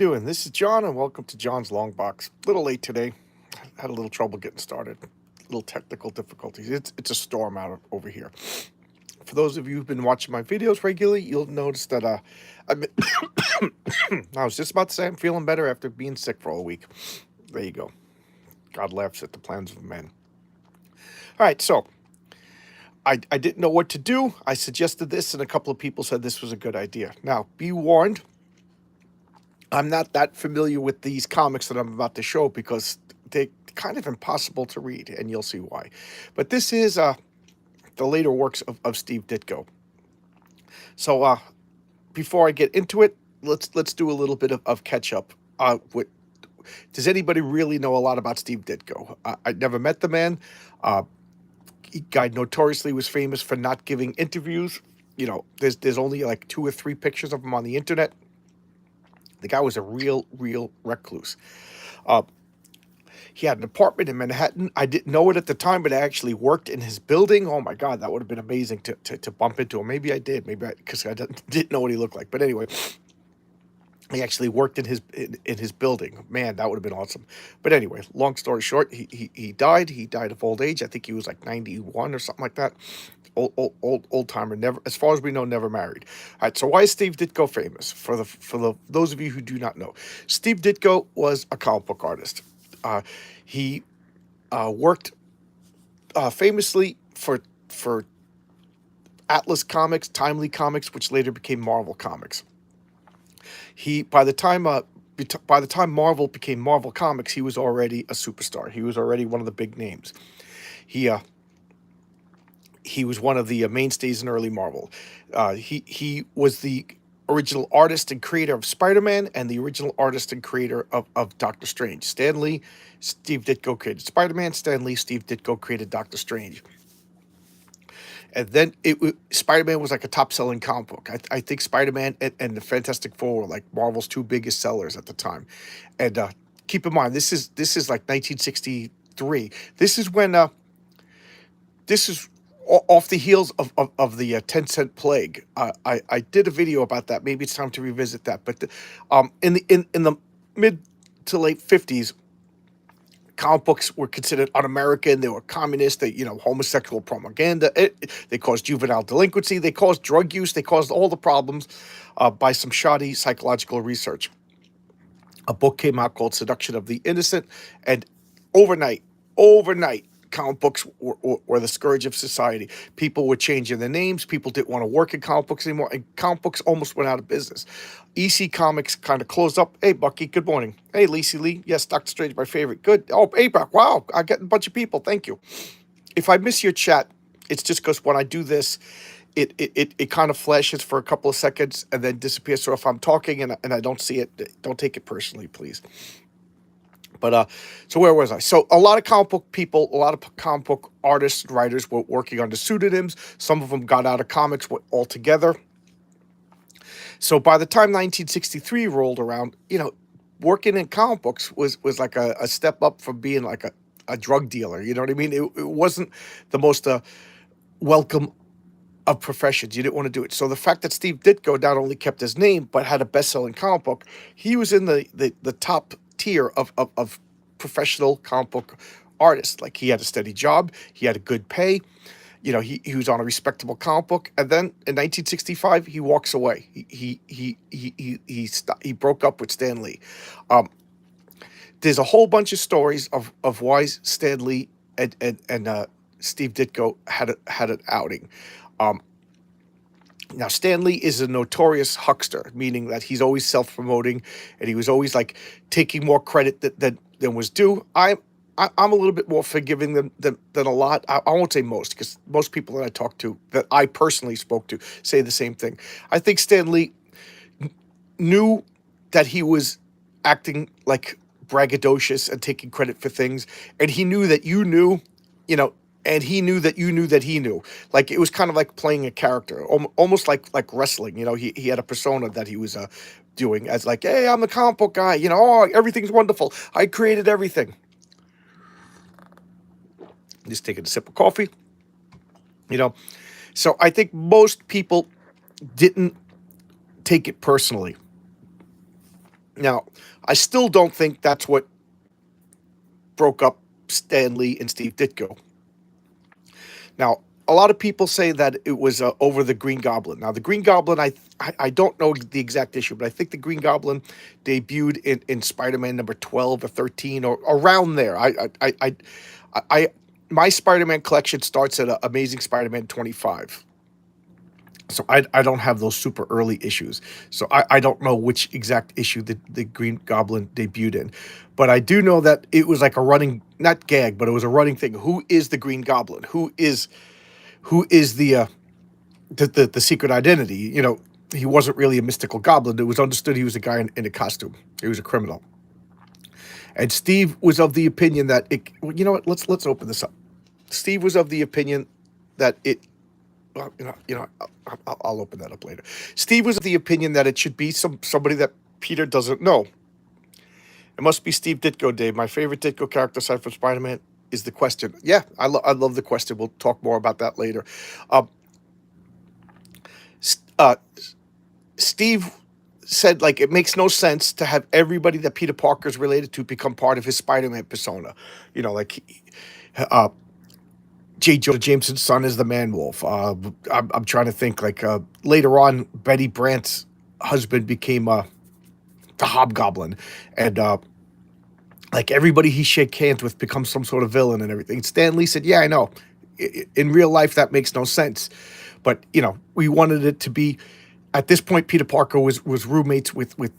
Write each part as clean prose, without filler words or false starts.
Doing? This is John, and welcome to John's Long Box. A little late today. Had a little trouble getting started. Little technical difficulties. It's a storm over here. For those of you who've been watching my videos regularly, you'll notice that I've been I was just about to say I'm feeling better after being sick for a week. There you go. God laughs at the plans of men. All right, so I didn't know what to do. I suggested this, and a couple of people said this was a good idea. Now, be warned, I'm not that familiar with these comics that I'm about to show because they're kind of impossible to read, and you'll see why. But this is the later works of Steve Ditko. So before I get into it, let's do a little bit of catch up. Does anybody really know a lot about Steve Ditko? I never met the man. Uh, Guy notoriously was famous for not giving interviews. There's only like 2 or 3 pictures of him on the internet. The guy was a real recluse. Uh, he had an apartment in Manhattan. I didn't know it at the time, but I actually worked in his building. Oh my God, that would have been amazing to bump into him. Maybe I did. Because I didn't know what he looked like. But anyway, he actually worked in his building. Man, that would have been awesome. But anyway, long story short, he died. He died of old age. I think he was like 91 or something like that. Old timer. Never, as far as we know, never married. All right. So why is Steve Ditko famous? For those of you who do not know, Steve Ditko was a comic book artist. He worked famously for Atlas Comics, Timely Comics, which later became Marvel Comics. He by the time Marvel became Marvel Comics, he was already a superstar. He was already one of the big names. He he was one of the mainstays in early Marvel. He was the original artist and creator of Spider-Man and the original artist and creator of Doctor Strange. Stan Lee, Steve Ditko created Spider-Man. Stan Lee, Steve Ditko created Doctor Strange. And then Spider-Man was like a top-selling comic book. I think Spider-Man and the Fantastic Four were like Marvel's 2 biggest sellers at the time. And keep in mind, this is like 1963. This is when this is off the heels of the 10-cent plague. I did a video about that. Maybe it's time to revisit that. But in the mid to late 50s, comic books were considered un-American. They were communist. Homosexual propaganda. They caused juvenile delinquency. They caused drug use. They caused all the problems by some shoddy psychological research. A book came out called Seduction of the Innocent, and overnight, comic books were the scourge of society. People were changing their names. People didn't want to work in comic books anymore, and comic books almost went out of business. EC Comics kind of closed up. Hey, Bucky, good morning. Hey, Lacey Lee. Yes, Doctor Strange, my favorite. Good. Oh, hey, Brock. Wow, I get a bunch of people. Thank you. If I miss your chat, it's just because when I do this, it kind of flashes for a couple of seconds and then disappears. So if I'm talking and I don't see it, don't take it personally, please. But so where was I? So a lot of comic book people, a lot of comic book artists and writers were working under pseudonyms. Some of them got out of comics altogether. So by the time 1963 rolled around, working in comic books was like a step up from being like a drug dealer. You know what I mean? It wasn't the most welcome of professions. You didn't want to do it. So the fact that Steve Ditko not only kept his name but had a best-selling comic book, he was in the top tier of professional comic book artists. Like, he had a steady job, he had a good pay, he was on a respectable comic book. And then in 1965 he walks away. He broke up with Stan Lee. There's a whole bunch of stories of why Stan Lee and Steve Ditko had an outing. Now, Stan Lee is a notorious huckster, meaning that he's always self-promoting, and he was always like taking more credit than was due. I'm a little bit more forgiving than a lot. I won't say most, because most people that I talk to, that I personally spoke to, say the same thing. I think Stan Lee knew that he was acting like braggadocious and taking credit for things, and he knew that you knew, and he knew that you knew that he knew. Like, it was kind of like playing a character, almost like wrestling. He had a persona that he was doing as like, hey, I'm the comic book guy. Oh, everything's wonderful. I created everything. Just taking a sip of coffee. So I think most people didn't take it personally. Now, I still don't think that's what broke up Stan Lee and Steve Ditko. Now, a lot of people say that it was over the Green Goblin. Now, the Green Goblin, I don't know the exact issue, but I think the Green Goblin debuted in Spider-Man number 12 or 13 or around there. I my Spider-Man collection starts at Amazing Spider-Man 25. So I don't have those super early issues. So I don't know which exact issue the Green Goblin debuted in. But I do know that it was like a running, not gag, but it was a running thing. Who is the Green Goblin? Who is the secret identity? You know, he wasn't really a mystical goblin. It was understood he was a guy in a costume. He was a criminal. And Steve was of the opinion that it, well, you know what? Let's open this up. Steve was of the opinion that it, well, I'll open that up later. Steve was of the opinion that it should be somebody that Peter doesn't know. It must be Steve Ditko, Dave. My favorite Ditko character aside from Spider-Man is the Question. Yeah, I love the Question. We'll talk more about that later. Uh, Steve said, like, it makes no sense to have everybody that Peter Parker's related to become part of his Spider-Man persona. You know, like, J. Jonah Jameson's son is the Man Wolf. I'm trying to think, like, later on, Betty Brant's husband became the Hobgoblin. And, like, everybody he shake hands with becomes some sort of villain and everything. Stan Lee said, yeah, I know. In real life, that makes no sense. But, you know, we wanted it to be, at this point, Peter Parker was roommates with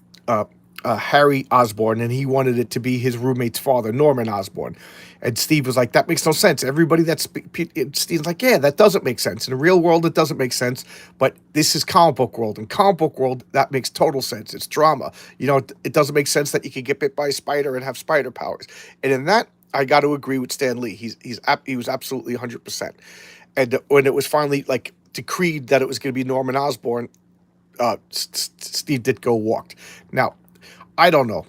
Harry Osborn, and he wanted it to be his roommate's father, Norman Osborn. And Steve was like, that makes no sense. Everybody that's, Steve's like, yeah, that doesn't make sense. In the real world, it doesn't make sense, but this is comic book world. In comic book world, that makes total sense. It's drama. You know, it doesn't make sense that you could get bit by a spider and have spider powers. And in that, I got to agree with Stan Lee. He was absolutely 100%. And when it was finally, like, decreed that it was going to be Norman Osborn, Steve Ditko walked. Now, I don't know.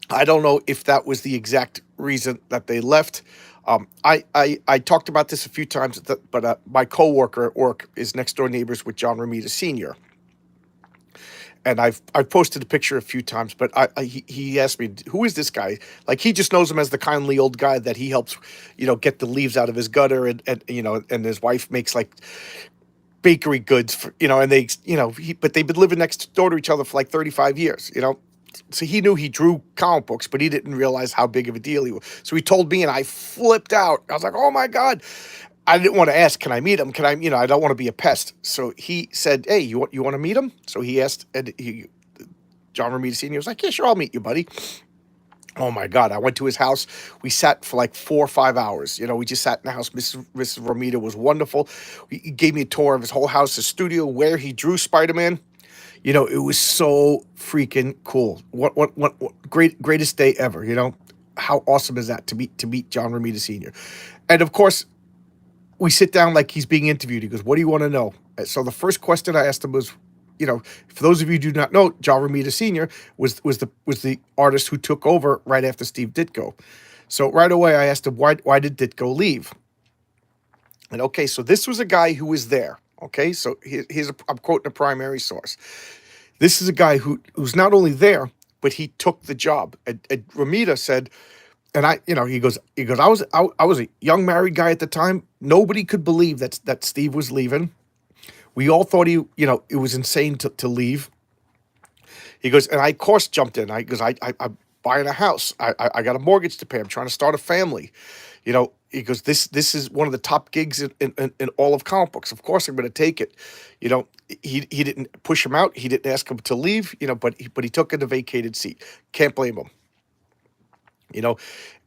I don't know if that was the exact reason that they left. I talked about this a few times, but my coworker at work is next door neighbors with John Romita Sr. And I've posted a picture a few times, but he asked me, who is this guy? Like, he just knows him as the kindly old guy that he helps, you know, get the leaves out of his gutter, and you know, and his wife makes, like, bakery goods for, you know, and they, you know, but they've been living next door to each other for like 35 years, you know. So he knew he drew comic books, but he didn't realize how big of a deal he was. So he told me, and I flipped out. I was like, oh my God. I didn't want to ask, can I meet him? Can I, you know, I don't want to be a pest. So he said, hey, you want to meet him? So he asked, and John Romita Sr. was like, yeah, sure, I'll meet you, buddy. Oh my God, I went to his house. We sat for like 4 or 5 hours. You know, we just sat in the house. Mrs. Romita was wonderful. He gave me a tour of his whole house, his studio, where he drew Spider-Man. You know, it was so freaking cool. What greatest day ever, you know? How awesome is that to meet John Romita Sr.? And of course, we sit down like he's being interviewed. He goes, what do you want to know? So the first question I asked him was, you know, for those of you who do not know, John Romita Sr. was the artist who took over right after Steve Ditko. So right away I asked him, why did Ditko leave? And okay, so this was a guy who was there. Okay, so I'm quoting a primary source. This is a guy who's not only there, but he took the job. And Romita said, and he goes, I was a young married guy at the time. Nobody could believe that Steve was leaving. We all thought it was insane to leave. He goes, and I, of course, jumped in. I'm buying a house. I got a mortgage to pay. I'm trying to start a family. You know, he goes, this is one of the top gigs in all of comic books. Of course, I'm going to take it. You know, he didn't push him out. He didn't ask him to leave. You know, but he took in a vacated seat. Can't blame him. You know,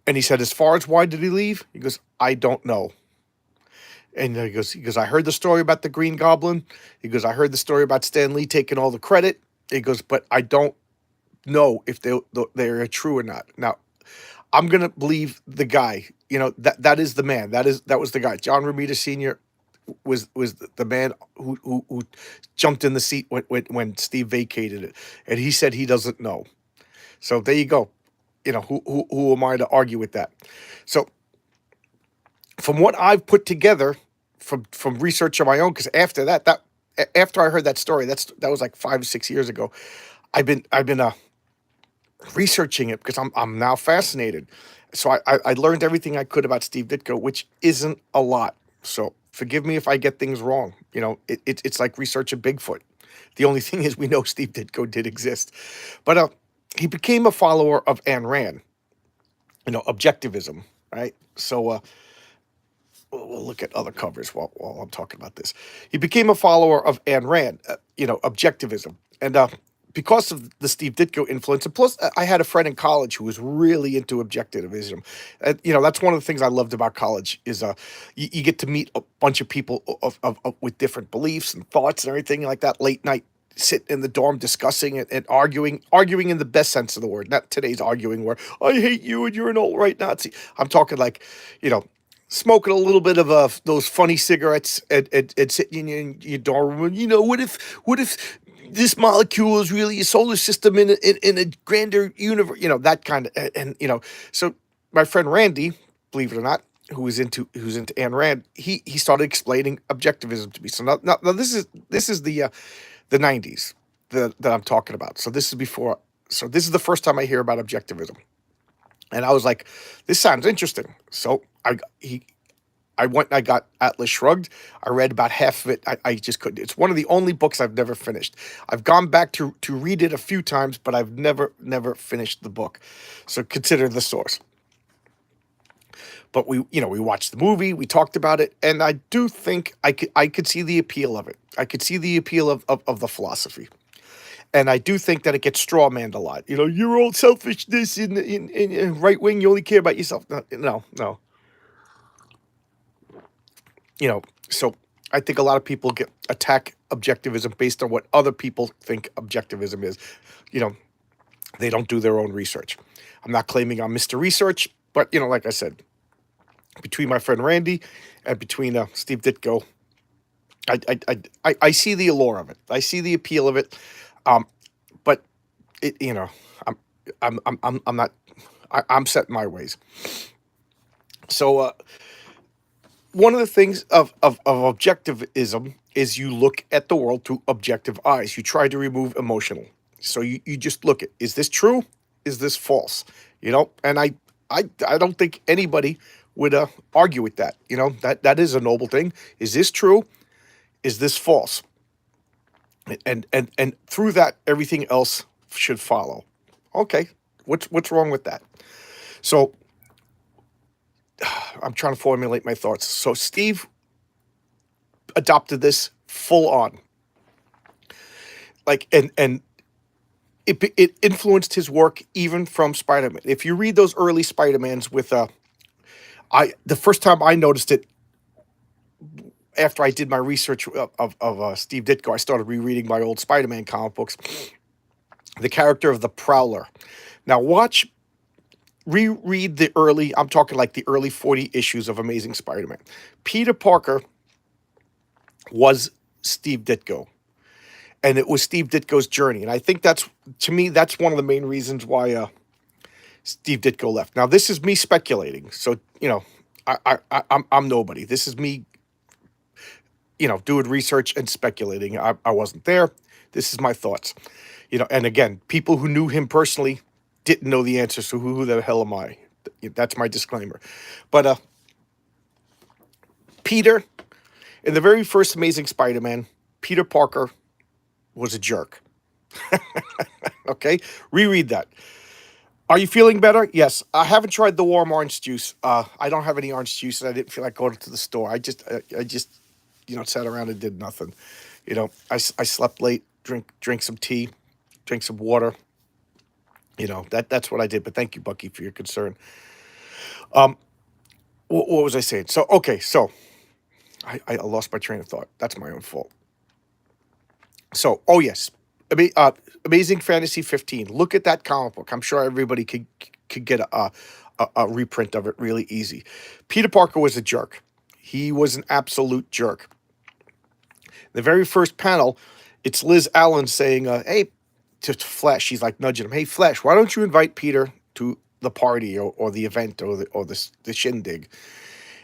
and he said, as far as why did he leave? He goes, I don't know. And he goes, I heard the story about the Green Goblin. He goes, I heard the story about Stan Lee taking all the credit. He goes, but I don't know if they're true or not. Now, I'm gonna believe the guy. You know, that is the man. That was the guy. John Romita Sr. was the man who jumped in the seat when Steve vacated it, and he said he doesn't know. So there you go. You know, who am I to argue with that? So, from what I've put together from research of my own, because after I heard that story, that was like 5 or 6 years ago. I've been researching it because I'm now fascinated. So I learned everything I could about Steve Ditko, which isn't a lot. So forgive me if I get things wrong. It's like researching Bigfoot. The only thing is we know Steve Ditko did exist, but he became a follower of Ayn Rand. Objectivism, right? So we'll look at other covers while I'm talking about this. He became a follower of Ayn Rand, objectivism. And because of the Steve Ditko influence, and plus I had a friend in college who was really into objectivism. That's one of the things I loved about college is you get to meet a bunch of people with different beliefs and thoughts and everything like that late night. Sit in the dorm discussing it and arguing in the best sense of the word, not today's arguing where I hate you and you're an alt-right Nazi. I'm talking like, you know, smoking a little bit of those funny cigarettes and sitting in your dorm room. What if this molecule is really a solar system in a grander universe? That kind of and. So my friend Randy, believe it or not, who's into Ayn Rand, he started explaining objectivism to me. So now this is the 90s that I'm talking about. So this is before. So this is the first time I hear about objectivism. And I was like, this sounds interesting. So I went and I got Atlas Shrugged. I read about half of it. I just couldn't. It's one of the only books I've never finished. I've gone back to read it a few times, but I've never finished the book. So consider the source. But we watched the movie, we talked about it, and I do think I could see the appeal of it. I could see the appeal of the philosophy. And I do think that it gets strawmanned a lot. You're all selfishness in right wing. You only care about yourself. No. So I think a lot of people attack objectivism based on what other people think objectivism is. They don't do their own research. I'm not claiming I'm Mr. Research, but like I said, between my friend Randy and between Steve Ditko, I see the allure of it. I see the appeal of it. But I'm not. I'm set in my ways. So one of the things of objectivism is you look at the world through objective eyes. You try to remove emotional. So you just look at, is this true? Is this false? And I don't think anybody would argue with that. That is a noble thing. Is this true? Is this false? And through that, everything else should follow. Okay, what's wrong with that? So I'm trying to formulate my thoughts. So Steve adopted this full on, and it influenced his work even from Spider-Man. If you read those early Spider-Mans with the first time I noticed it, after I did my research of Steve Ditko, I started rereading my old Spider-Man comic books. The character of the Prowler. Now reread I'm talking like the early 40 issues of Amazing Spider-Man. Peter Parker was Steve Ditko. And it was Steve Ditko's journey. And I think that's one of the main reasons why Steve Ditko left. Now, this is me speculating. So, I'm nobody. This is me doing research and speculating. I wasn't there. This is my thoughts. And again, people who knew him personally didn't know the answer, so who the hell am I? That's my disclaimer. But Peter, in the very first Amazing Spider-Man, Peter Parker was a jerk. Okay? Reread that. Are you feeling better? Yes. I haven't tried the warm orange juice. I don't have any orange juice, and I didn't feel like going to the store. I just sat around and did nothing. I slept late, drink some tea, drink some water. That's what I did. But thank you, Bucky, for your concern. What was I saying? So, okay, so I lost my train of thought. That's my own fault. So, oh yes, Amazing Fantasy 15. Look at that comic book. I'm sure everybody could get a reprint of it really easy. Peter Parker was a jerk. He was an absolute jerk. The very first panel, it's Liz Allen saying, hey, to Flash, she's like nudging him, hey, Flash, why don't you invite Peter to the party or the event or the shindig?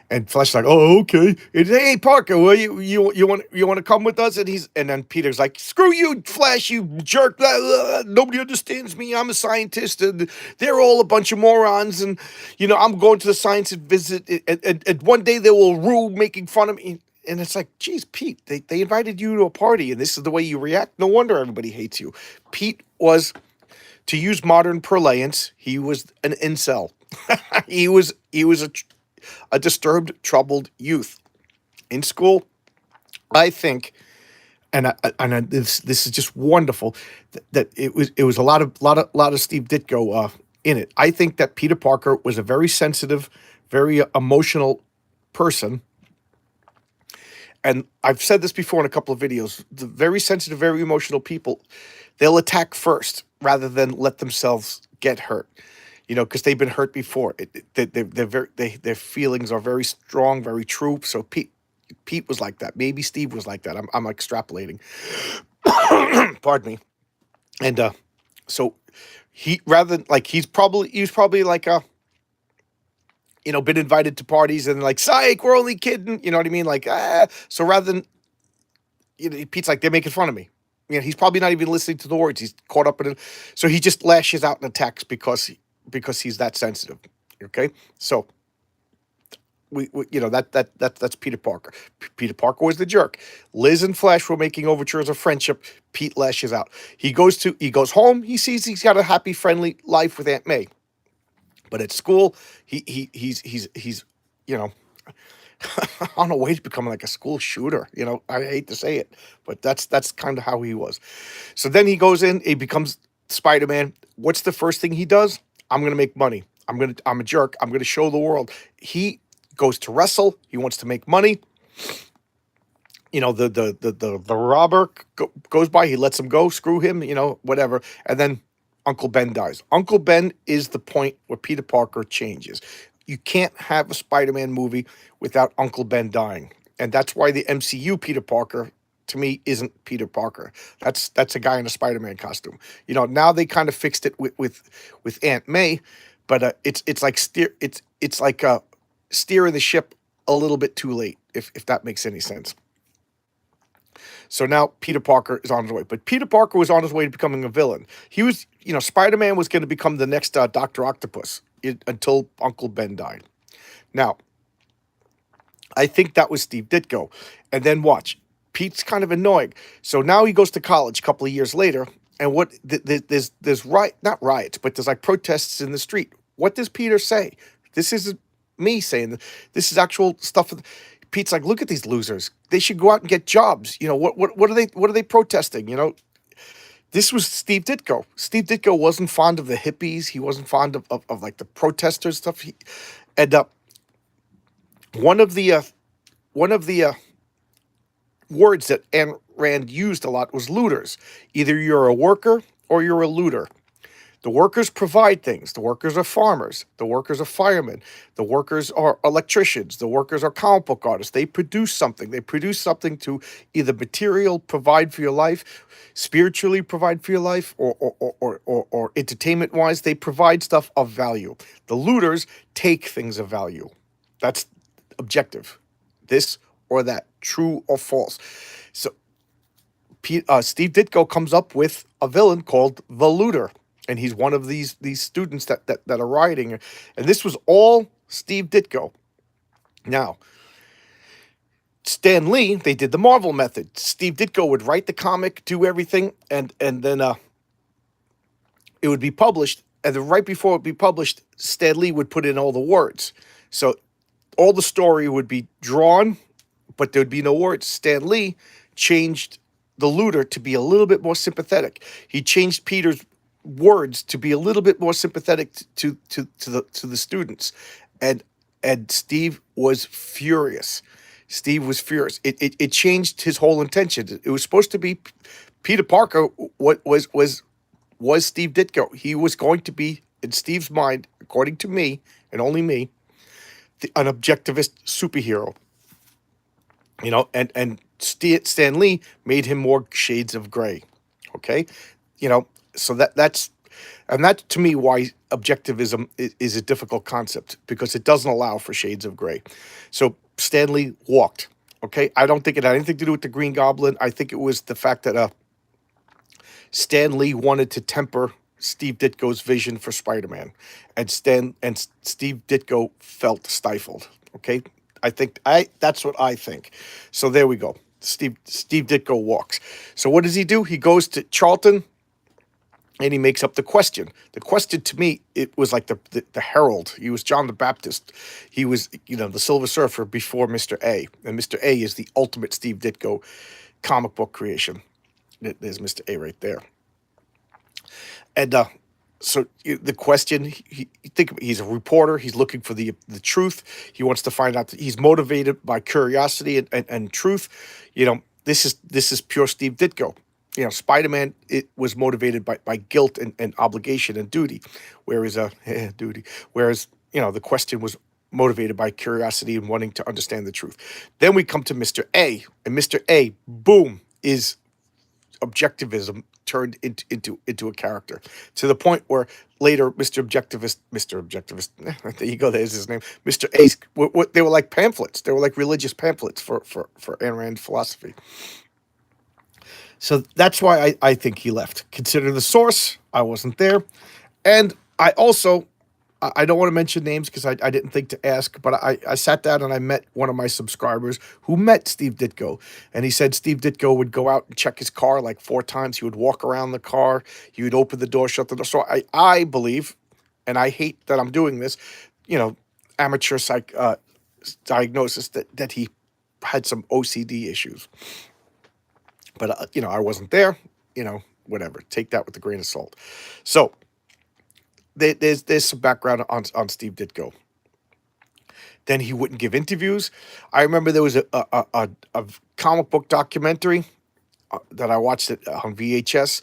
And Flash's like, "Oh, okay." And, "Hey, Parker, well, you want to come with us?" And then Peter's like, "Screw you, Flash, you jerk! Blah, blah, blah. Nobody understands me. I'm a scientist, and they're all a bunch of morons. And I'm going to the science visit. And one day they will rue making fun of me." And it's like, geez, Pete, they invited you to a party, and this is the way you react. No wonder everybody hates you. Pete was, to use modern parlance, he was an incel. he was a disturbed, troubled youth in school. I think, this is just wonderful that it was a lot of Steve Ditko in it. I think that Peter Parker was a very sensitive, very emotional person, and I've said this before in a couple of videos. The very sensitive, very emotional people, they'll attack first rather than let themselves get hurt. Because they've been hurt before. Their feelings are very strong, very true. So Pete was like that. Maybe Steve was like that. I'm extrapolating. Pardon me. And so he rather than like he was probably like been invited to parties and like, psych, we're only kidding. You know what I mean? Like, so rather than Pete's like, they're making fun of me. He's probably not even listening to the words. He's caught up in it. So he just lashes out and attacks because he's that sensitive. Okay, so that's Peter Parker. Peter Parker was the jerk. Liz and Flash were making overtures of friendship. Pete lashes out. He goes home. He sees he's got a happy, friendly life with Aunt May, but at school he's on a way to becoming like a school shooter. I hate to say it, but that's kind of how he was. So then he goes in. He becomes Spider-Man. What's the first thing he does? I'm gonna make money. I'm a jerk. I'm gonna show the world. He goes to wrestle. He wants to make money. The robber goes by. He lets him go. Screw him. Whatever. And then Uncle Ben dies. Uncle Ben is the point where Peter Parker changes. You can't have a Spider-Man movie without Uncle Ben dying, and that's why the MCU Peter Parker, to me, isn't Peter Parker. That's a guy in a Spider-Man costume. Now they kind of fixed it with Aunt May, but it's like steering the ship a little bit too late, if that makes any sense. So now Peter Parker is on his way, but Peter Parker was on his way to becoming a villain. He was, Spider-Man was going to become the next Dr. Octopus until Uncle Ben died. Now, I think that was Steve Ditko, and then watch. Pete's kind of annoying. So now he goes to college a couple of years later, and there's not riots, but there's like protests in the street. What does Peter say? This isn't me saying that. This is actual stuff. Pete's like, look at these losers. They should go out and get jobs. What are they protesting? This was Steve Ditko. Steve Ditko wasn't fond of the hippies. He wasn't fond of like the protesters stuff. And one of the words that Ayn Rand used a lot was looters. Either you're a worker or you're a looter. The workers provide things. The workers are farmers. The workers are firemen. The workers are electricians. The workers are comic book artists. They produce something. They produce something to either material provide for your life, spiritually provide for your life, or entertainment-wise, they provide stuff of value. The looters take things of value. That's objective. This or that, true or false. So Steve Ditko comes up with a villain called the Looter. And he's one of these students that are rioting. And this was all Steve Ditko. Now, Stan Lee, they did the Marvel method. Steve Ditko would write the comic, do everything, and then it would be published. And then right before it would be published, Stan Lee would put in all the words. So all the story would be drawn, but there would be no words. Stan Lee changed the Looter to be a little bit more sympathetic. He changed Peter's words to be a little bit more sympathetic to the students, and Steve was furious. Steve was furious. It changed his whole intention. It was supposed to be Peter Parker. What was Steve Ditko? He was going to be, in Steve's mind, according to me and only me, an objectivist superhero. And Stan Lee made him more shades of gray. Okay, so that's And that's to me why objectivism is a difficult concept, because it doesn't allow for shades of gray. So Stanley walked. Okay, I don't think it had anything to do with the Green Goblin. I think it was the fact that Stan Lee wanted to temper Steve Ditko's vision for Spider-Man, and Steve Ditko felt stifled. Okay, that's what I think. So there we go. Steve Ditko walks. So what does he do? He goes to Charlton and he makes up the question. The question to me, it was like the herald. He was John the Baptist. He was, the Silver Surfer before Mr. A. And Mr. A is the ultimate Steve Ditko comic book creation. There's Mr. A right there. And so the question, he's a reporter. He's looking for the truth. He wants to find out. He's motivated by curiosity and truth. This is pure Steve Ditko. Spider-Man, it was motivated by guilt and obligation and duty, whereas the question was motivated by curiosity and wanting to understand the truth. Then we come to Mr. A, and Mr. A, boom, is objectivism turned into a character, to the point where later Mr. Objectivist, there you go, there's his name, Mr. Ace. They were like pamphlets. They were like religious pamphlets for Ayn Rand philosophy. So that's why I think he left. Consider the source. I wasn't there. And I also, I don't want to mention names because I didn't think to ask, but I sat down and I met one of my subscribers who met Steve Ditko. And he said Steve Ditko would go out and check his car like 4 times. He would walk around the car. He would open the door, shut the door. So I believe, and I hate that I'm doing this, amateur diagnosis that he had some OCD issues. But, I wasn't there, whatever. Take that with a grain of salt. So there's some background on Steve Ditko. Then he wouldn't give interviews. I remember there was a comic book documentary that I watched it on VHS,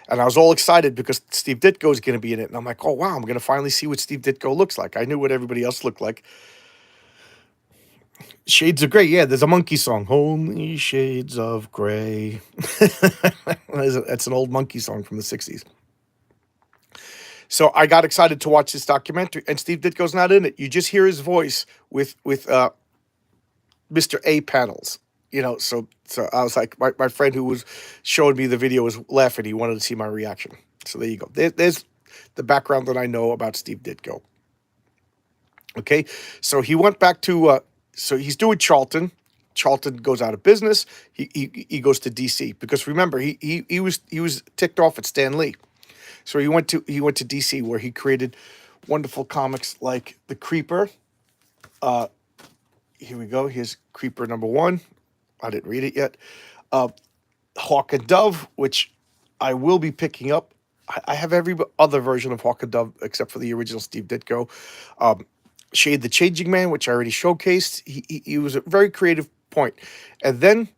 and I was all excited because Steve Ditko is going to be in it. And I'm like, oh, wow, I'm going to finally see what Steve Ditko looks like. I knew what everybody else looked like. Shades of Grey, yeah, there's a Monkey song. Only shades of gray. That's an old Monkey song from the 60s. So I got excited to watch this documentary, and Steve Ditko's not in it. You just hear his voice with Mr. A panels. So I was like, my friend who was showing me the video was laughing. He wanted to see my reaction. So there you go. There's the background that I know about Steve Ditko. Okay, so he went back to... So he's doing Charlton. Charlton goes out of business. He goes to DC because remember he was ticked off at Stan Lee, so he went to DC where he created wonderful comics like The Creeper. Here we go. Here's Creeper #1. I didn't read it yet. Hawk and Dove, which I will be picking up. I have every other version of Hawk and Dove except for the original Steve Ditko. Shade the Changing Man, which I already showcased. He was a very creative point. And then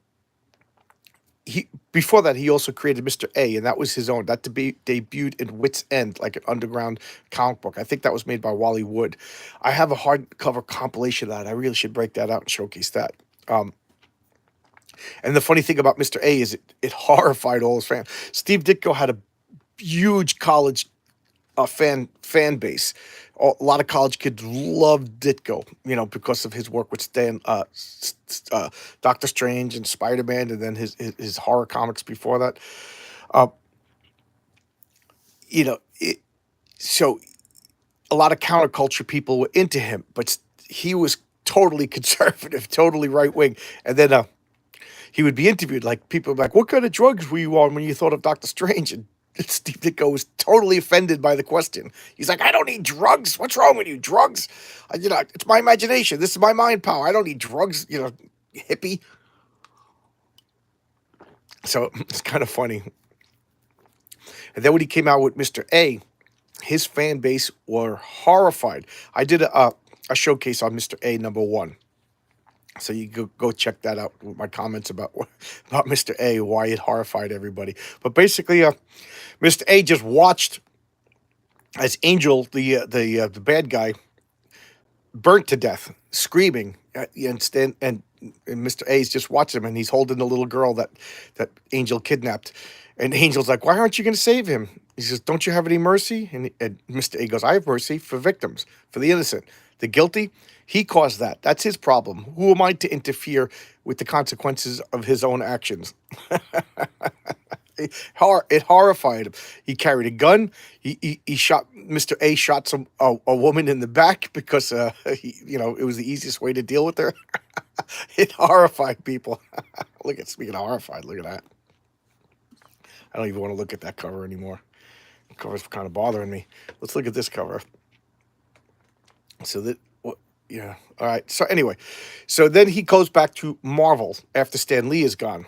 before that, he also created Mr. A, and that was his own. That debuted in Wit's End, like an underground comic book. I think that was made by Wally Wood. I have a hardcover compilation of that. I really should break that out and showcase that. And the funny thing about Mr. A is it horrified all his fans. Steve Ditko had a huge college fan base. A lot of college kids loved Ditko, because of his work with Doctor Strange and Spider-Man, and then his horror comics before that. So a lot of counterculture people were into him, but he was totally conservative, totally right-wing. And then he would be interviewed, like people were like, what kind of drugs were you on when you thought of Doctor Strange? And Steve Ditko was totally offended by the question. He's like, I don't need drugs. What's wrong with you? Drugs? It's my imagination. This is my mind power. I don't need drugs, hippie. So it's kind of funny. And then when he came out with Mr. A, his fan base were horrified. I did a showcase on Mr. A #1. So you go check that out with my comments about Mr. A, why it horrified everybody. But basically, Mr. A just watched as Angel, the bad guy, burnt to death, screaming, and and Mr. A's just watching him, and he's holding the little girl that Angel kidnapped, and Angel's like, "Why aren't you going to save him?" He says, "Don't you have any mercy?" And Mr. A goes, "I have mercy for victims, for the innocent, the guilty. He caused that. That's his problem. Who am I to interfere with the consequences of his own actions?" It horrified him. He carried a gun. He shot Mr. A. Shot a woman in the back because it was the easiest way to deal with her. It horrified people. Look at speaking of horrified. Look at that. I don't even want to look at that cover anymore. The cover's kind of bothering me. Let's look at this cover. So that what? Yeah. All right. So anyway, so then he goes back to Marvel after Stan Lee is gone,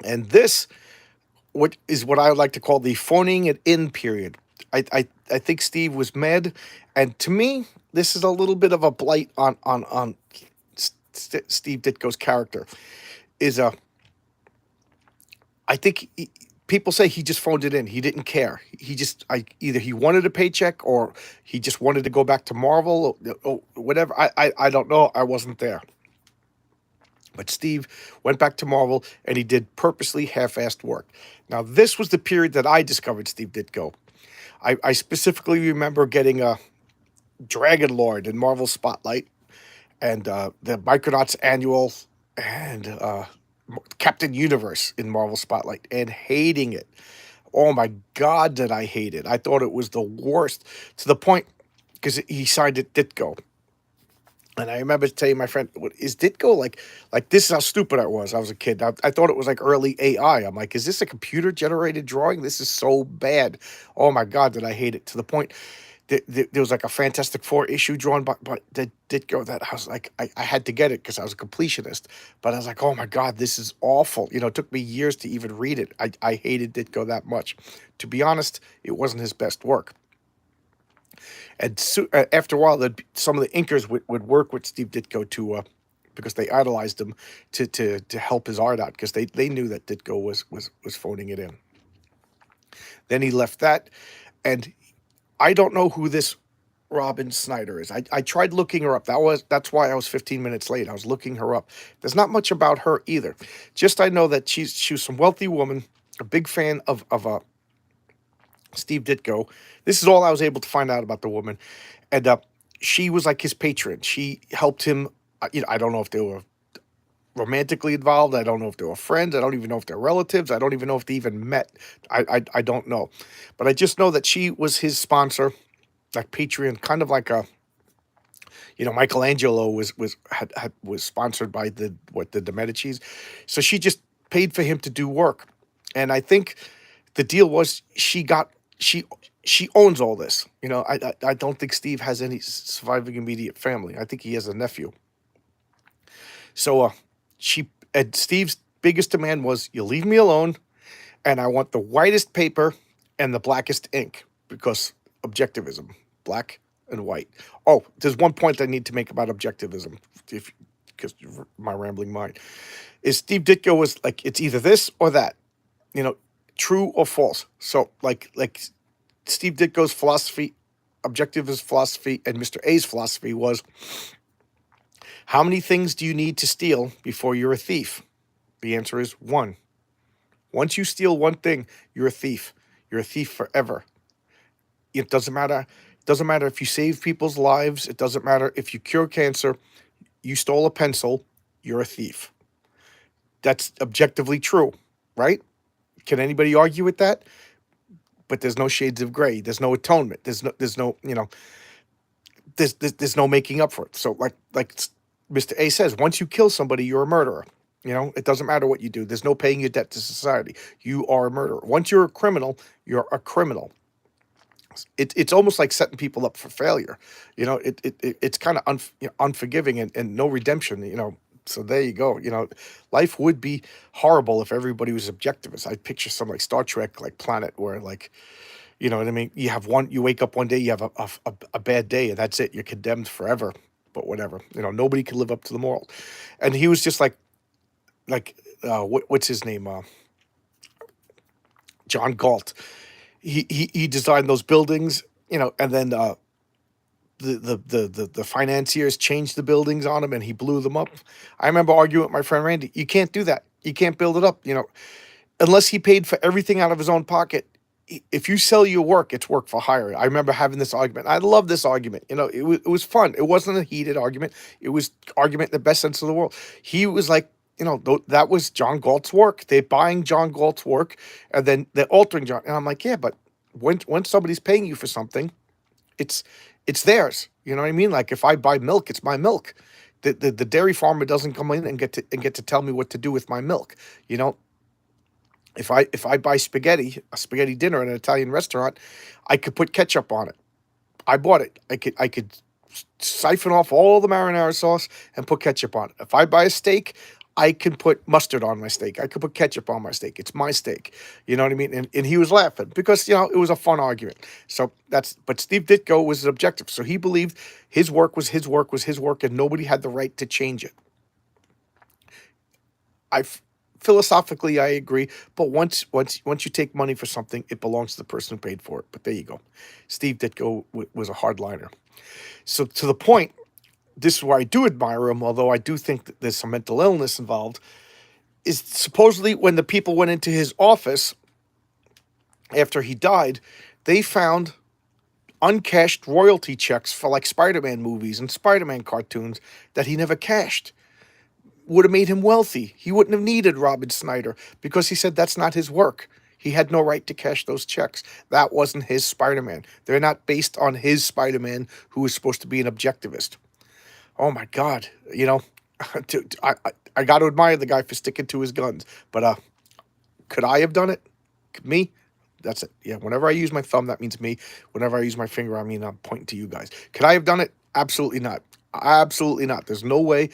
and this what I would like to call the phoning it in period. I think Steve was mad, and to me, this is a little bit of a blight on Steve Ditko's character. I think people say he just phoned it in. He didn't care. Either he wanted a paycheck or he just wanted to go back to Marvel or whatever. I don't know. I wasn't there. But Steve went back to Marvel, and he did purposely half-assed work. Now, this was the period that I discovered Steve Ditko. I specifically remember getting a Dragon Lord in Marvel Spotlight, and the Micronauts Annual, and Captain Universe in Marvel Spotlight, and hating it. Oh my God, did I hate it. I thought it was the worst, to the point, because he signed it Ditko. And I remember telling my friend, "What is Ditko like this is how stupid I was. I was a kid. I thought it was like early AI. I'm like, is this a computer generated drawing? This is so bad. Oh my God, did I hate it, to the point that there was like a Fantastic Four issue drawn by Ditko that I was like, I had to get it because I was a completionist. But I was like, oh my God, this is awful. It took me years to even read it. I hated Ditko that much. To be honest, it wasn't his best work. And after a while, some of the inkers would work with Steve Ditko because they idolized him to help his art out, because they knew that Ditko was phoning it in. Then he left that, and I don't know who this Robin Snyder is. I tried looking her up. That's why I was 15 minutes late. I was looking her up. There's not much about her either. Just I know that she was some wealthy woman, a big fan of Steve Ditko. This is all I was able to find out about the woman. And she was like his patron. She helped him. I don't know if they were romantically involved. I don't know if they were friends. I don't even know if they're relatives. I don't even know if they even met. I don't know. But I just know that she was his sponsor, like Patreon, kind of like Michelangelo was sponsored by the De Medicis. So she just paid for him to do work. And I think the deal was she owns all this. I don't think Steve has any surviving immediate family. I think he has a nephew. So Steve's biggest demand was, you leave me alone, and I want the whitest paper and the blackest ink, because objectivism, black and white. Oh, there's one point I need to make about objectivism, because my rambling mind is Steve Ditko was like, it's either this or that, true or false. So like Steve Ditko's philosophy, objectivist philosophy, and Mr. A's philosophy was, how many things do you need to steal before you're a thief? The answer is one. Once you steal one thing, you're a thief. You're a thief forever. It doesn't matter. It doesn't matter if you save people's lives. It doesn't matter if you cure cancer. You stole a pencil, you're a thief. That's objectively true, right? Can anybody argue with that? But there's no shades of gray. There's no atonement. There's no there's no making up for it. So like Mr. A says, once you kill somebody, you're a murderer. It doesn't matter what you do. There's no paying your debt to society. You are a murderer. Once you're a criminal, you're a criminal. It's almost like setting people up for failure. It's kind of unforgiving and no redemption. So there you go. Life would be horrible if everybody was objectivist. I'd picture some like Star Trek, like planet where like, you know what I mean? You wake up one day, you have a bad day, and that's it. You're condemned forever. But whatever. Nobody can live up to the moral. And he was just like what's his name? John Galt. He designed those buildings, and then the financiers changed the buildings on him and he blew them up. I remember arguing with my friend Randy. You can't do that. You can't build it up. Unless he paid for everything out of his own pocket. If you sell your work, it's work for hire. I remember having this argument. I love this argument. It was fun. It wasn't a heated argument. It was argument in the best sense of the world. He was like, that was John Galt's work. They're buying John Galt's work, and then they're altering John. And I'm like, yeah, but when somebody's paying you for something, it's theirs. You know what I mean? Like if I buy milk, it's my milk. The dairy farmer doesn't come in and get to tell me what to do with my milk. You know, if I buy a spaghetti dinner at an Italian restaurant, I could put ketchup on it. I bought it. I could siphon off all the marinara sauce and put ketchup on it. If I buy a steak, I can put mustard on my steak. I could put ketchup on my steak. It's my steak. You know what I mean? And he was laughing because, it was a fun argument. But Steve Ditko was an objective. So he believed his work was his work was his work and nobody had the right to change it. Philosophically, I agree. But once you take money for something, it belongs to the person who paid for it. But there you go. Steve Ditko was a hardliner. So to the point, this is why I do admire him, although I do think that there's some mental illness involved, is supposedly when the people went into his office after he died, they found uncashed royalty checks for like Spider-Man movies and Spider-Man cartoons that he never cashed. Would have made him wealthy. He wouldn't have needed Robin Snyder because he said that's not his work. He had no right to cash those checks. That wasn't his Spider-Man. They're not based on his Spider-Man, who was supposed to be an objectivist. Oh my God, I got to admire the guy for sticking to his guns. But could I have done it? Me? That's it. Yeah, whenever I use my thumb, that means me. Whenever I use my finger, I mean I'm pointing to you guys. Could I have done it? Absolutely not. Absolutely not. There's no way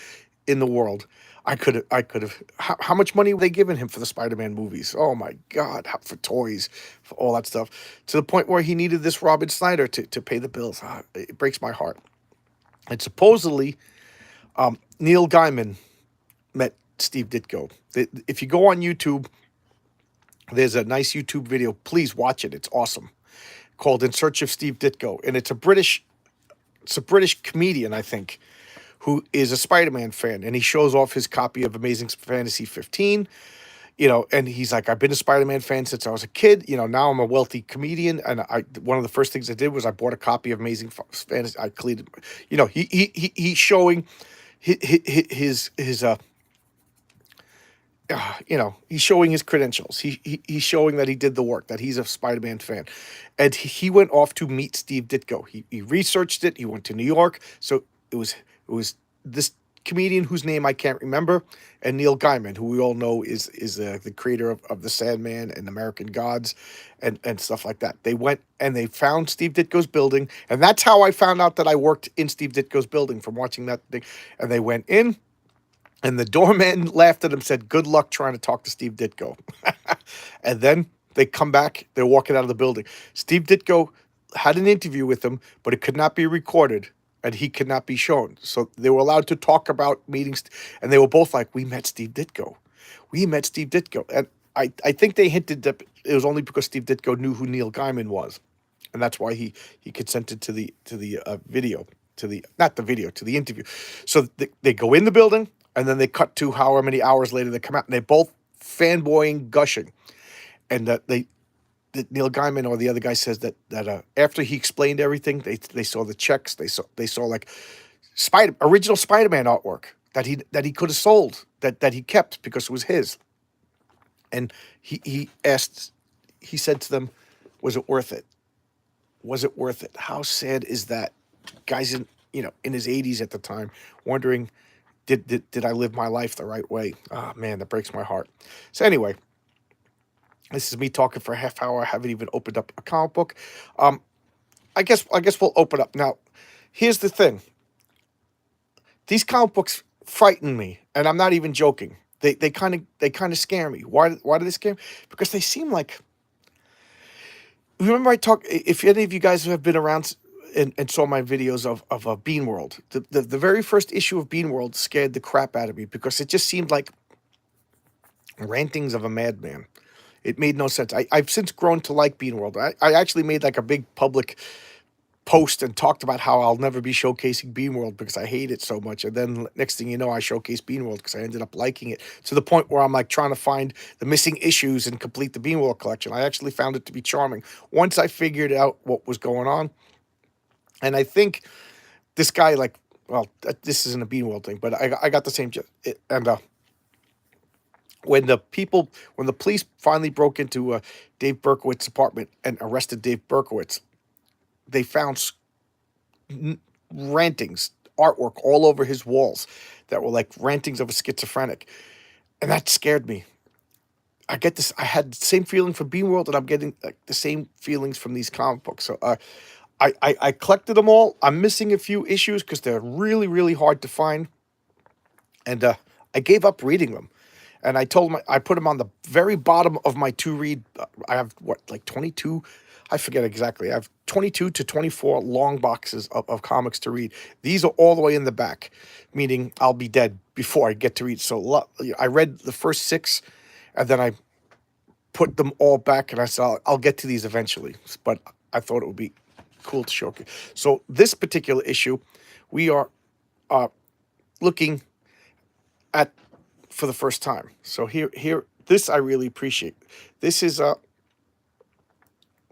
in the world I could have. How much money were they giving him for the Spider-Man movies? Oh my God, for toys, for all that stuff, to the point where he needed this Robin Snyder to pay the bills. It breaks my heart. And supposedly, Neil Gaiman met Steve Ditko. If you go on YouTube, there's a nice YouTube video. Please watch it. It's awesome. Called "In Search of Steve Ditko," and it's a British comedian, I think, who is a Spider-Man fan, and he shows off his copy of Amazing Fantasy 15. And he's like, I've been a Spider-Man fan since I was a kid. Now I'm a wealthy comedian, and one of the first things I did was I bought a copy of Amazing Fantasy. I cleaned, he's showing his he's showing his credentials. He's showing that he did the work, that he's a Spider-Man fan, and he went off to meet Steve Ditko. He researched it. He went to New York, so it was this comedian whose name I can't remember, and Neil Gaiman, who we all know is the creator of the Sandman and American Gods and stuff like that. They went and they found Steve Ditko's building, and that's how I found out that I worked in Steve Ditko's building, from watching that thing. And they went in, and the doorman laughed at him, said, "Good luck trying to talk to Steve Ditko." And then they come back, they're walking out of the building. Steve Ditko had an interview with him, but it could not be recorded, and he could not be shown. So they were allowed to talk about meetings, and they were both like, "We met Steve Ditko. We met Steve Ditko." And I think they hinted that it was only because Steve Ditko knew who Neil Gaiman was, and that's why he consented to the video, to the interview. So they go in the building, and then they cut to however many hours later they come out, and they're both fanboying, gushing, and that Neil Gaiman or the other guy says that after he explained everything, they saw the checks, they saw like original Spider-Man artwork that he could have sold, that he kept because it was his. And he said to them, "Was it worth it? Was it worth it?" How sad is that? Guys in his 80s at the time, wondering, did I live my life the right way? Oh man, that breaks my heart. So anyway, this is me talking for a half hour. I haven't even opened up a comic book. I guess we'll open up now. Here's the thing. These comic books frighten me, and I'm not even joking. They kind of scare me. Why do they scare me? Because they seem like. Remember, if any of you guys have been around and saw my videos of Bean World, the very first issue of Bean World scared the crap out of me because it just seemed like rantings of a madman. It made no sense. I've since grown to like Bean World. I actually made like a big public post and talked about how I'll never be showcasing Beanworld because I hate it so much. And then next thing you know, I showcased Beanworld because I ended up liking it to the point where I'm like trying to find the missing issues and complete the Beanworld collection. I actually found it to be charming once I figured out what was going on. And I think this guy, like, well, this isn't a Beanworld thing, but I got the same. And when the police finally broke into Dave Berkowitz's apartment and arrested Dave Berkowitz, they found rantings, artwork all over his walls that were like rantings of a schizophrenic. And that scared me. I get this. I had the same feeling from Beanworld, and I'm getting like the same feelings from these comic books. So I collected them all. I'm missing a few issues because they're really, really hard to find. And I gave up reading them. And I told him I put them on the very bottom of my to read. I have what, like 22? I forget exactly. I have 22 to 24 long boxes of comics to read. These are all the way in the back, meaning I'll be dead before I get to read. So I read the first 6, and then I put them all back, and I said, I'll get to these eventually. But I thought it would be cool to showcase. So this particular issue, we are looking at for the first time. So here, this I really appreciate. This is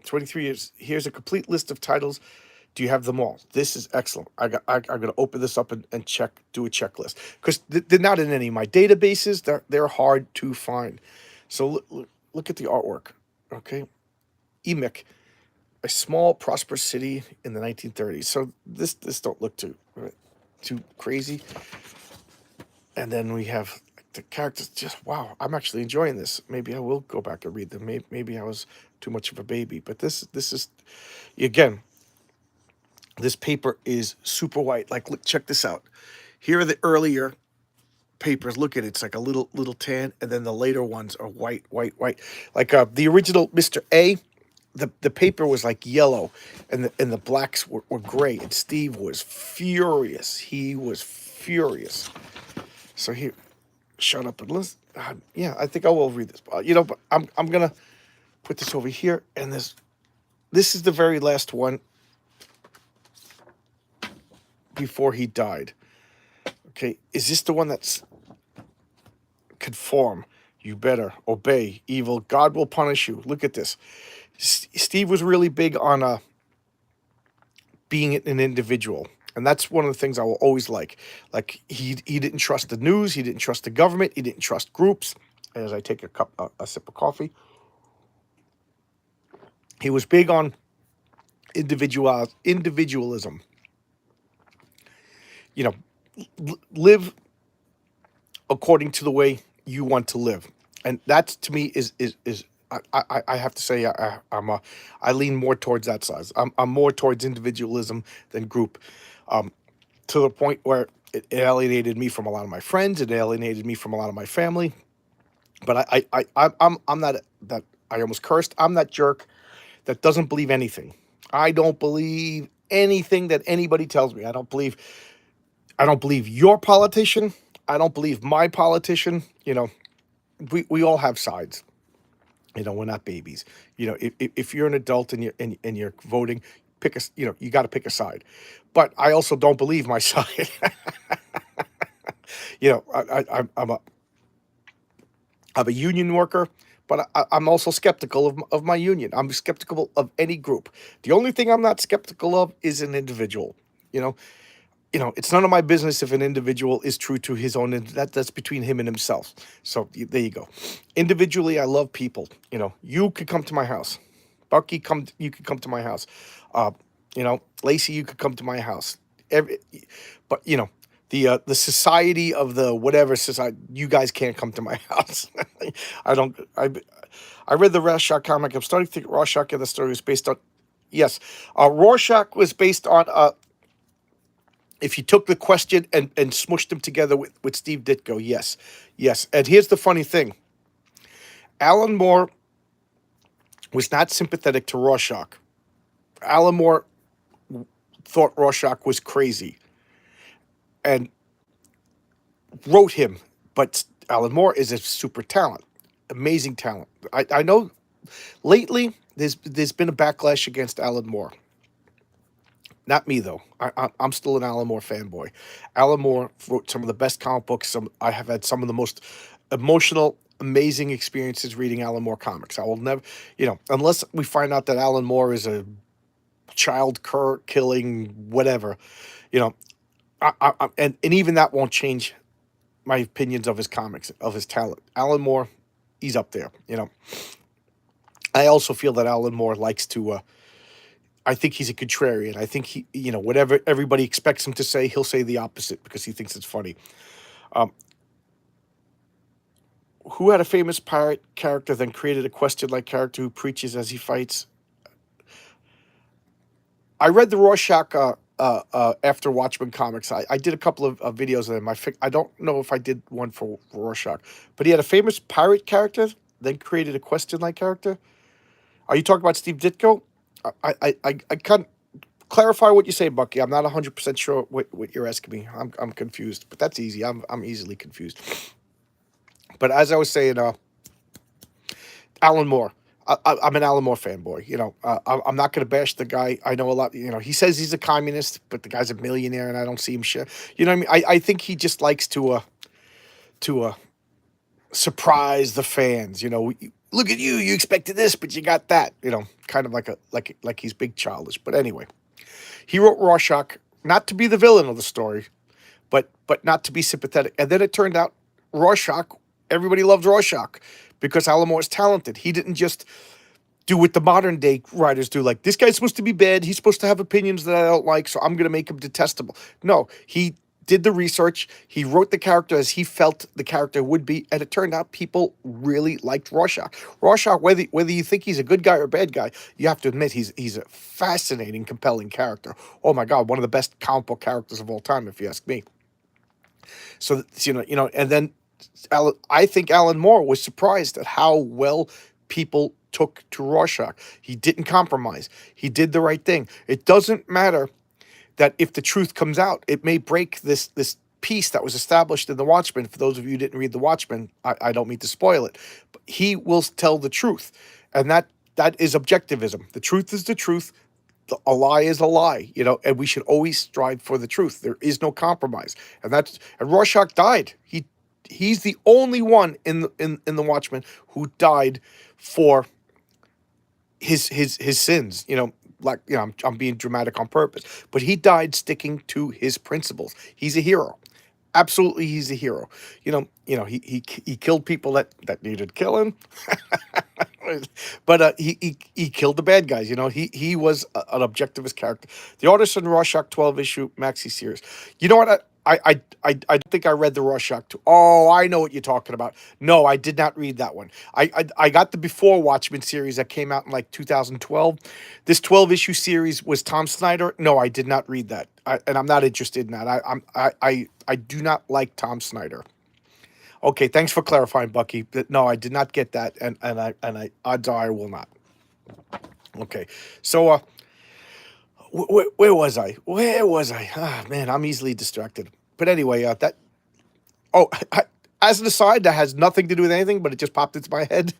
23 years. Here's a complete list of titles. Do you have them all? This is excellent. I'm gonna open this up and do a checklist because they're not in any of my databases. They're hard to find. So look at the artwork. Okay, Emek, a small prosperous city in the 1930s. So this don't look too crazy. And then we have the characters. Just wow, I'm actually enjoying this. Maybe I will go back and read them. Maybe I was too much of a baby, but this is, again, this paper is super white. Like, look, check this out. Here are the earlier papers. Look at it. It's like a little tan, and then the later ones are white. Like the original Mr. A, the paper was like yellow, and the blacks were gray. And Steve was furious. He was furious. So here, shut up and listen. Yeah, I think I will read this. But I'm gonna put this over here, and this is the very last one before he died. Okay, is this the one that's conform? You better obey evil. God will punish you. Look at this. Steve was really big on being an individual. And that's one of the things I will always like. Like, he didn't trust the news. He didn't trust the government. He didn't trust groups. As I take a sip of coffee. He was big on individualism. Live according to the way you want to live. And that, to me, is I have to say I lean more towards that side. I'm more towards individualism than group, to the point where it alienated me from a lot of my friends. It alienated me from a lot of my family. But I'm not that. I almost cursed. I'm that jerk that doesn't believe anything. I don't believe anything that anybody tells me. I don't believe your politician. I don't believe my politician. We all have sides. We're not babies. If you're an adult and you're voting, you got to pick a side. But I also don't believe my side. I'm a union worker, but I'm also skeptical of my union. I'm skeptical of any group. The only thing I'm not skeptical of is an individual. It's none of my business if an individual is true to his own. That's between him and himself. So there you go. Individually, I love people. You could come to my house. Bucky, you could come to my house. Lacey, you could come to my house. But the society of the whatever society, you guys can't come to my house. I read the Rorschach comic. I'm starting to think Rorschach and the story was based on. Yes, Rorschach was based on. If you took the question and smushed them together with Steve Ditko, yes. And here's the funny thing. Alan Moore was not sympathetic to Rorschach. Alan Moore thought Rorschach was crazy and wrote him. But Alan Moore is a super talent, amazing talent. I know lately there's been a backlash against Alan Moore. Not me though. I'm still an Alan Moore fanboy. Alan Moore wrote some of the best comic books. I have had some of the most emotional, amazing experiences reading Alan Moore comics. I will never, unless we find out that Alan Moore is a child killing whatever, you know, and even that won't change my opinions of his comics, of his talent. Alan Moore, he's up there. I also feel that Alan Moore likes to. I think he's a contrarian. I think whatever everybody expects him to say, he'll say the opposite because he thinks it's funny. Um, who had a famous pirate character, then created a question-like character who preaches as he fights? I read the Rorschach after Watchmen comics. I did a couple of videos of them. I don't know if I did one for Rorschach, but he had a famous pirate character, then created a question-like character. Are you talking about Steve Ditko? I can't clarify what you say, Bucky. I'm not 100% sure what you're asking me. I'm confused, but that's easy. I'm easily confused. But as I was saying, Alan Moore. I'm an Alan Moore fanboy. I'm not going to bash the guy. I know a lot. He says he's a communist, but the guy's a millionaire, and I don't see him share. You know what I mean? I think he just likes to surprise the fans. Look at you. You expected this, but you got that. Kind of like he's big childish. But anyway, he wrote Rorschach not to be the villain of the story, but not to be sympathetic. And then it turned out Rorschach. Everybody loved Rorschach because Alan Moore is talented. He didn't just do what the modern day writers do, like, this guy's supposed to be bad, he's supposed to have opinions that I don't like, so I'm going to make him detestable. No, he did the research, he wrote the character as he felt the character would be, and it turned out people really liked Rorschach. Rorschach, whether you think he's a good guy or a bad guy, you have to admit he's a fascinating, compelling character. Oh my God, one of the best comic book characters of all time, if you ask me. So, and then I think Alan Moore was surprised at how well people took to Rorschach. He didn't compromise. He did the right thing. It doesn't matter that if the truth comes out, it may break this piece that was established in The Watchmen. For those of you who didn't read The Watchmen, I don't mean to spoil it, but he will tell the truth. And that is objectivism. The truth is the truth. A lie is a lie, and we should always strive for the truth. There is no compromise. And Rorschach died. He's the only one in the Watchmen who died for his sins. I'm being dramatic on purpose, but he died sticking to his principles. He's a hero. Absolutely, he's a hero. He killed people that needed killing, but he killed the bad guys. He was an objectivist character. The artist in Rorschach 12-issue maxi series. You know what? I don't think I read the Rorschach 2. Oh, I know what you're talking about. No, I did not read that one. I got the Before Watchmen series that came out in like 2012. This 12-issue series was Tom Snyder. No, I did not read that, and I'm not interested in that. I do not like Tom Snyder. Okay, thanks for clarifying, Bucky. No, I did not get that, and I odds are I will not. Okay, so where was I? Where was I? Ah, man, I'm easily distracted. But anyway, that. Oh, as an aside, that has nothing to do with anything, but it just popped into my head.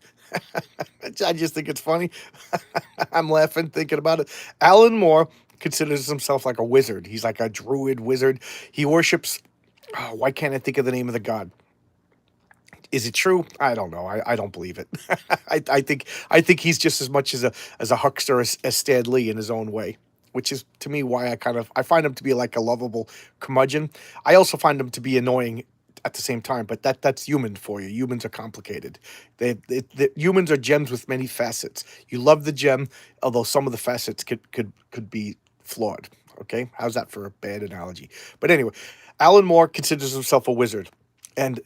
I just think it's funny. I'm laughing thinking about it. Alan Moore considers himself like a wizard. He's like a druid wizard. He worships. Oh, why can't I think of the name of the god? Is it true? I don't know. I don't believe it. I think he's just as much as a huckster as Stan Lee in his own way, which is to me why I find him to be like a lovable curmudgeon. I also find him to be annoying at the same time, but that's human for you. Humans are complicated. Humans are gems with many facets. You love the gem, although some of the facets could be flawed. Okay, how's that for a bad analogy? But anyway, Alan Moore considers himself a wizard, and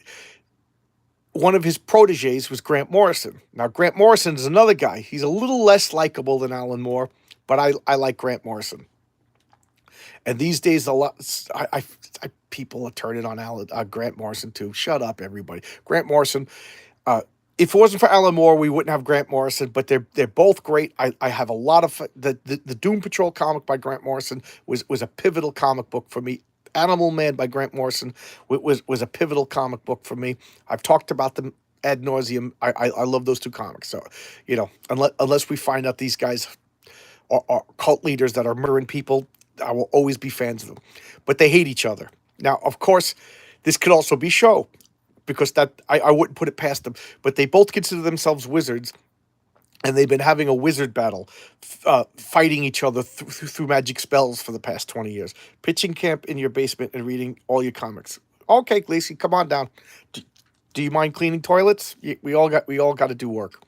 one of his proteges was Grant Morrison. Now, Grant Morrison is another guy. He's a little less likable than Alan Moore, but I like Grant Morrison. And these days, a lot people are turning on Grant Morrison too. Shut up, everybody. Grant Morrison. If it wasn't for Alan Moore, we wouldn't have Grant Morrison. But they're both great. I have a lot of the Doom Patrol comic by Grant Morrison was a pivotal comic book for me. Animal Man by Grant Morrison was a pivotal comic book for me. I've talked about them ad nauseum. I love those two comics. So, unless we find out these guys are cult leaders that are murdering people, I will always be fans of them. But they hate each other. Now, of course, this could also be show because that I wouldn't put it past them. But they both consider themselves wizards, and they've been having a wizard battle, fighting each other through magic spells for the past 20 years. Pitching camp in your basement and reading all your comics. Okay, Lacey, come on down. Do you mind cleaning toilets? We all got to do work.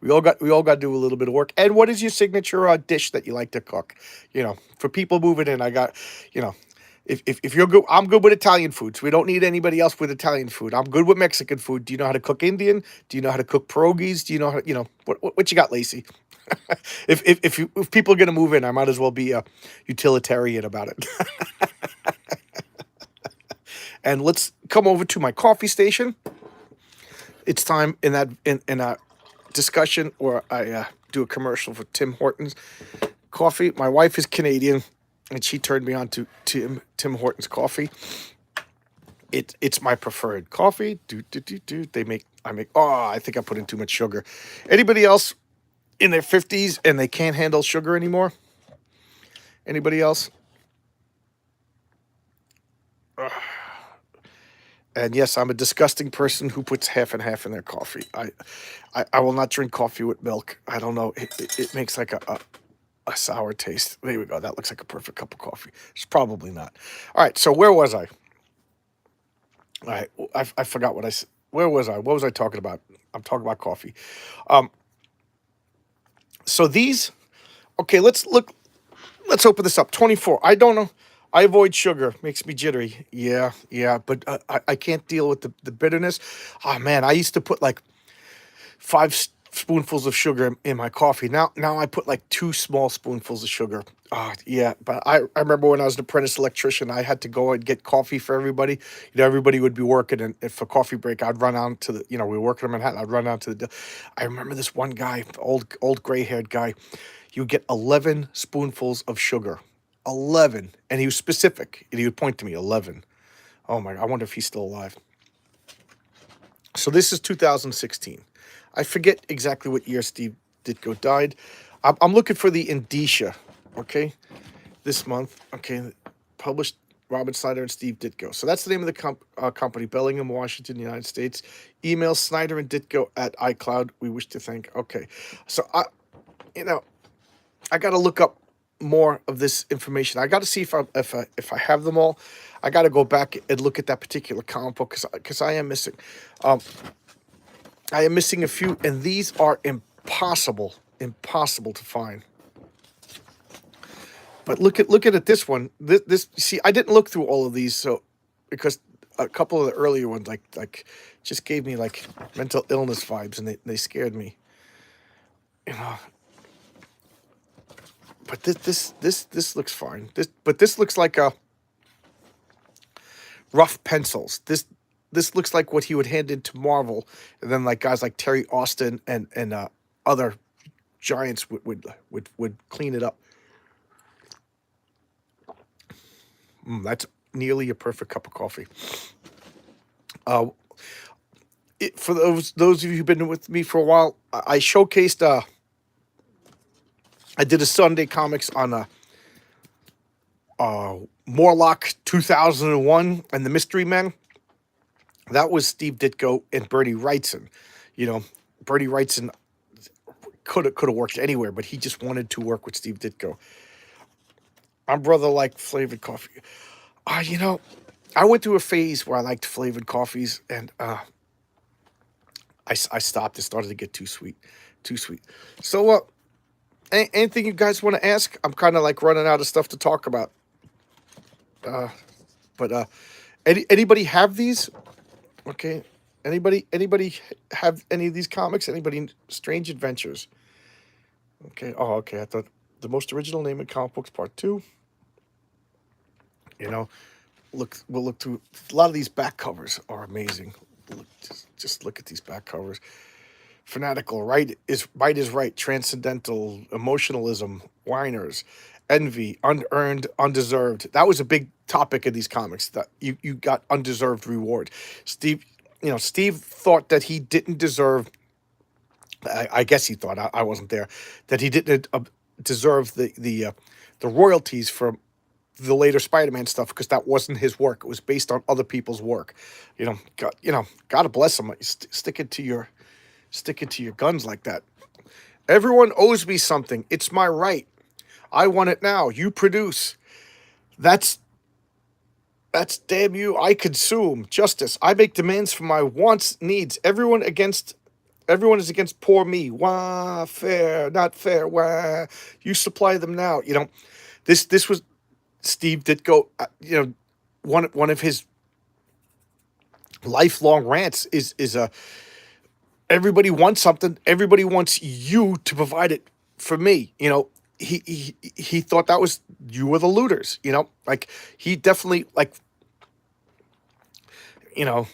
We all got to do a little bit of work. And what is your signature dish that you like to cook? For people moving in, I got, you know, if you're good, I'm good with Italian food. So we don't need anybody else with Italian food. I'm good with Mexican food. Do you know how to cook Indian? Do you know how to cook pierogies? Do you know how, what you got, Lacey? If people are gonna move in, I might as well be a utilitarian about it. And let's come over to my coffee station. It's time in a discussion where I do a commercial for Tim Hortons coffee. My wife is Canadian, and she turned me on to Tim Hortons coffee. It's my preferred coffee. I think I put in too much sugar. Anybody else in their 50s and they can't handle sugar anymore? Anybody else? And yes, I'm a disgusting person who puts half and half in their coffee. I will not drink coffee with milk. I don't know. It makes like a sour taste. There we go. That looks like a perfect cup of coffee. It's probably not. All right. So where was I? All right. I forgot what I said. Where was I? What was I talking about? I'm talking about coffee. So these. Okay. Let's open this up. 24. I don't know. I avoid sugar. Makes me jittery. Yeah. But I can't deal with the bitterness. Oh, man. I used to put like 5 spoonfuls of sugar in my coffee. Now I put like 2 small spoonfuls of sugar. Yeah. But I remember when I was an apprentice electrician, I had to go and get coffee for everybody. Everybody would be working, and if a coffee break, I'd run out to we were working in Manhattan. I'd run out to I remember this one guy, old gray-haired guy. He would get 11 spoonfuls of sugar. 11. And he was specific. And he would point to me, 11. Oh my, I wonder if he's still alive. So this is 2016. I forget exactly what year Steve Ditko died. I'm looking for the indicia, okay? This month, okay? Published Robin Snyder and Steve Ditko. So that's the name of the company, Bellingham, Washington, United States. Email Snyder and Ditko at iCloud. We wish to thank. Okay. So, I got to look up more of this information. I got to see if I have them all. I got to go back and look at that particular comic book because I am missing. I am missing a few, and these are impossible to find. But look at it. This one. This see, I didn't look through all of these, so because a couple of the earlier ones like just gave me like mental illness vibes, and they scared me. But this looks fine. This looks like a rough pencils. This looks like what he would hand into Marvel, and then like guys like Terry Austin and other giants would clean it up. That's nearly a perfect cup of coffee. For those of you who've been with me for a while, I showcased. I did a Sunday comics on Morlock 2001 and the Mystery Men. That was Steve Ditko and Bernie Wrightson. Bernie Wrightson could have worked anywhere, but he just wanted to work with Steve Ditko. My brother liked flavored coffee. I went through a phase where I liked flavored coffees, and I stopped. It started to get too sweet. So, anything you guys want to ask? I'm kind of like running out of stuff to talk about. But anybody have these? Okay. Anybody have any of these comics? Anybody Strange Adventures? Okay. Oh, okay. I thought the most original name in comic books, part 2. We'll look through a lot of these back covers are amazing. Just look at these back covers. Fanatical, right is right, transcendental, emotionalism, whiners, envy, unearned, undeserved. That was a big topic in these comics, that you got undeserved reward. Steve thought that he didn't deserve, I guess he thought, I wasn't there, that he didn't deserve the royalties from the later Spider-Man stuff because that wasn't his work. It was based on other people's work. God bless him. Stick it to your guns like that. Everyone owes me something. It's my right. I want it now. You produce. That's that's damn you. I consume justice. I make demands for my wants, needs. Everyone is against poor me. Wah, fair, not fair. Wah, you supply them now. This was Steve Ditko. One of his lifelong rants is everybody wants something. Everybody wants you to provide it for me. He thought that was you were the looters. Like he definitely you know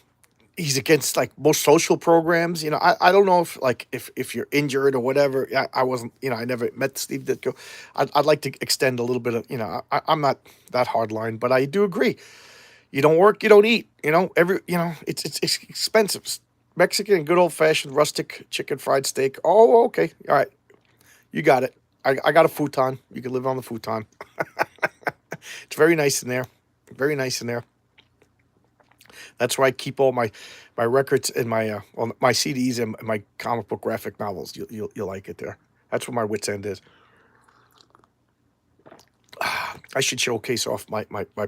he's against like most social programs. I don't know if you're injured or whatever. I wasn't. I never met Steve Ditko. I'd like to extend a little bit of I'm not that hardline, but I do agree. You don't work, you don't eat. It's expensive. Mexican, good old fashioned rustic chicken fried steak. Oh, okay, all right, you got it. I got a futon. You can live on the futon. It's very nice in there. Very nice in there. That's where I keep all my records and my CDs and my comic book graphic novels. You'll like it there. That's where my wits end is. I should showcase off my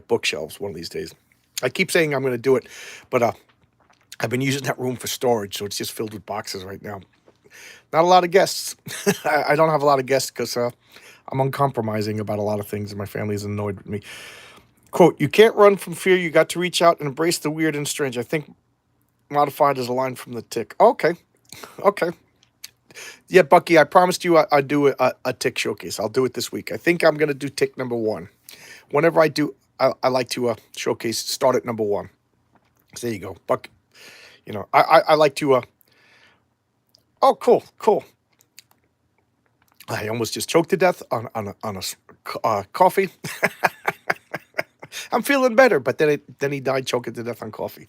bookshelves one of these days. I keep saying I'm going to do it, but I've been using that room for storage, so it's just filled with boxes right now. Not a lot of guests. I don't have a lot of guests because I'm uncompromising about a lot of things, and my family is annoyed with me. Quote, you can't run from fear. You got to reach out and embrace the weird and strange. I think modified is a line from The Tick. Okay. Yeah, Bucky, I promised you I'd do a Tick showcase. I'll do it this week. I think I'm going to do Tick number 1. Whenever I do, I like to showcase, start at number 1. So there you go. Buck, I like to... oh, cool. I almost just choked to death on a coffee. I'm feeling better, but then he died choking to death on coffee.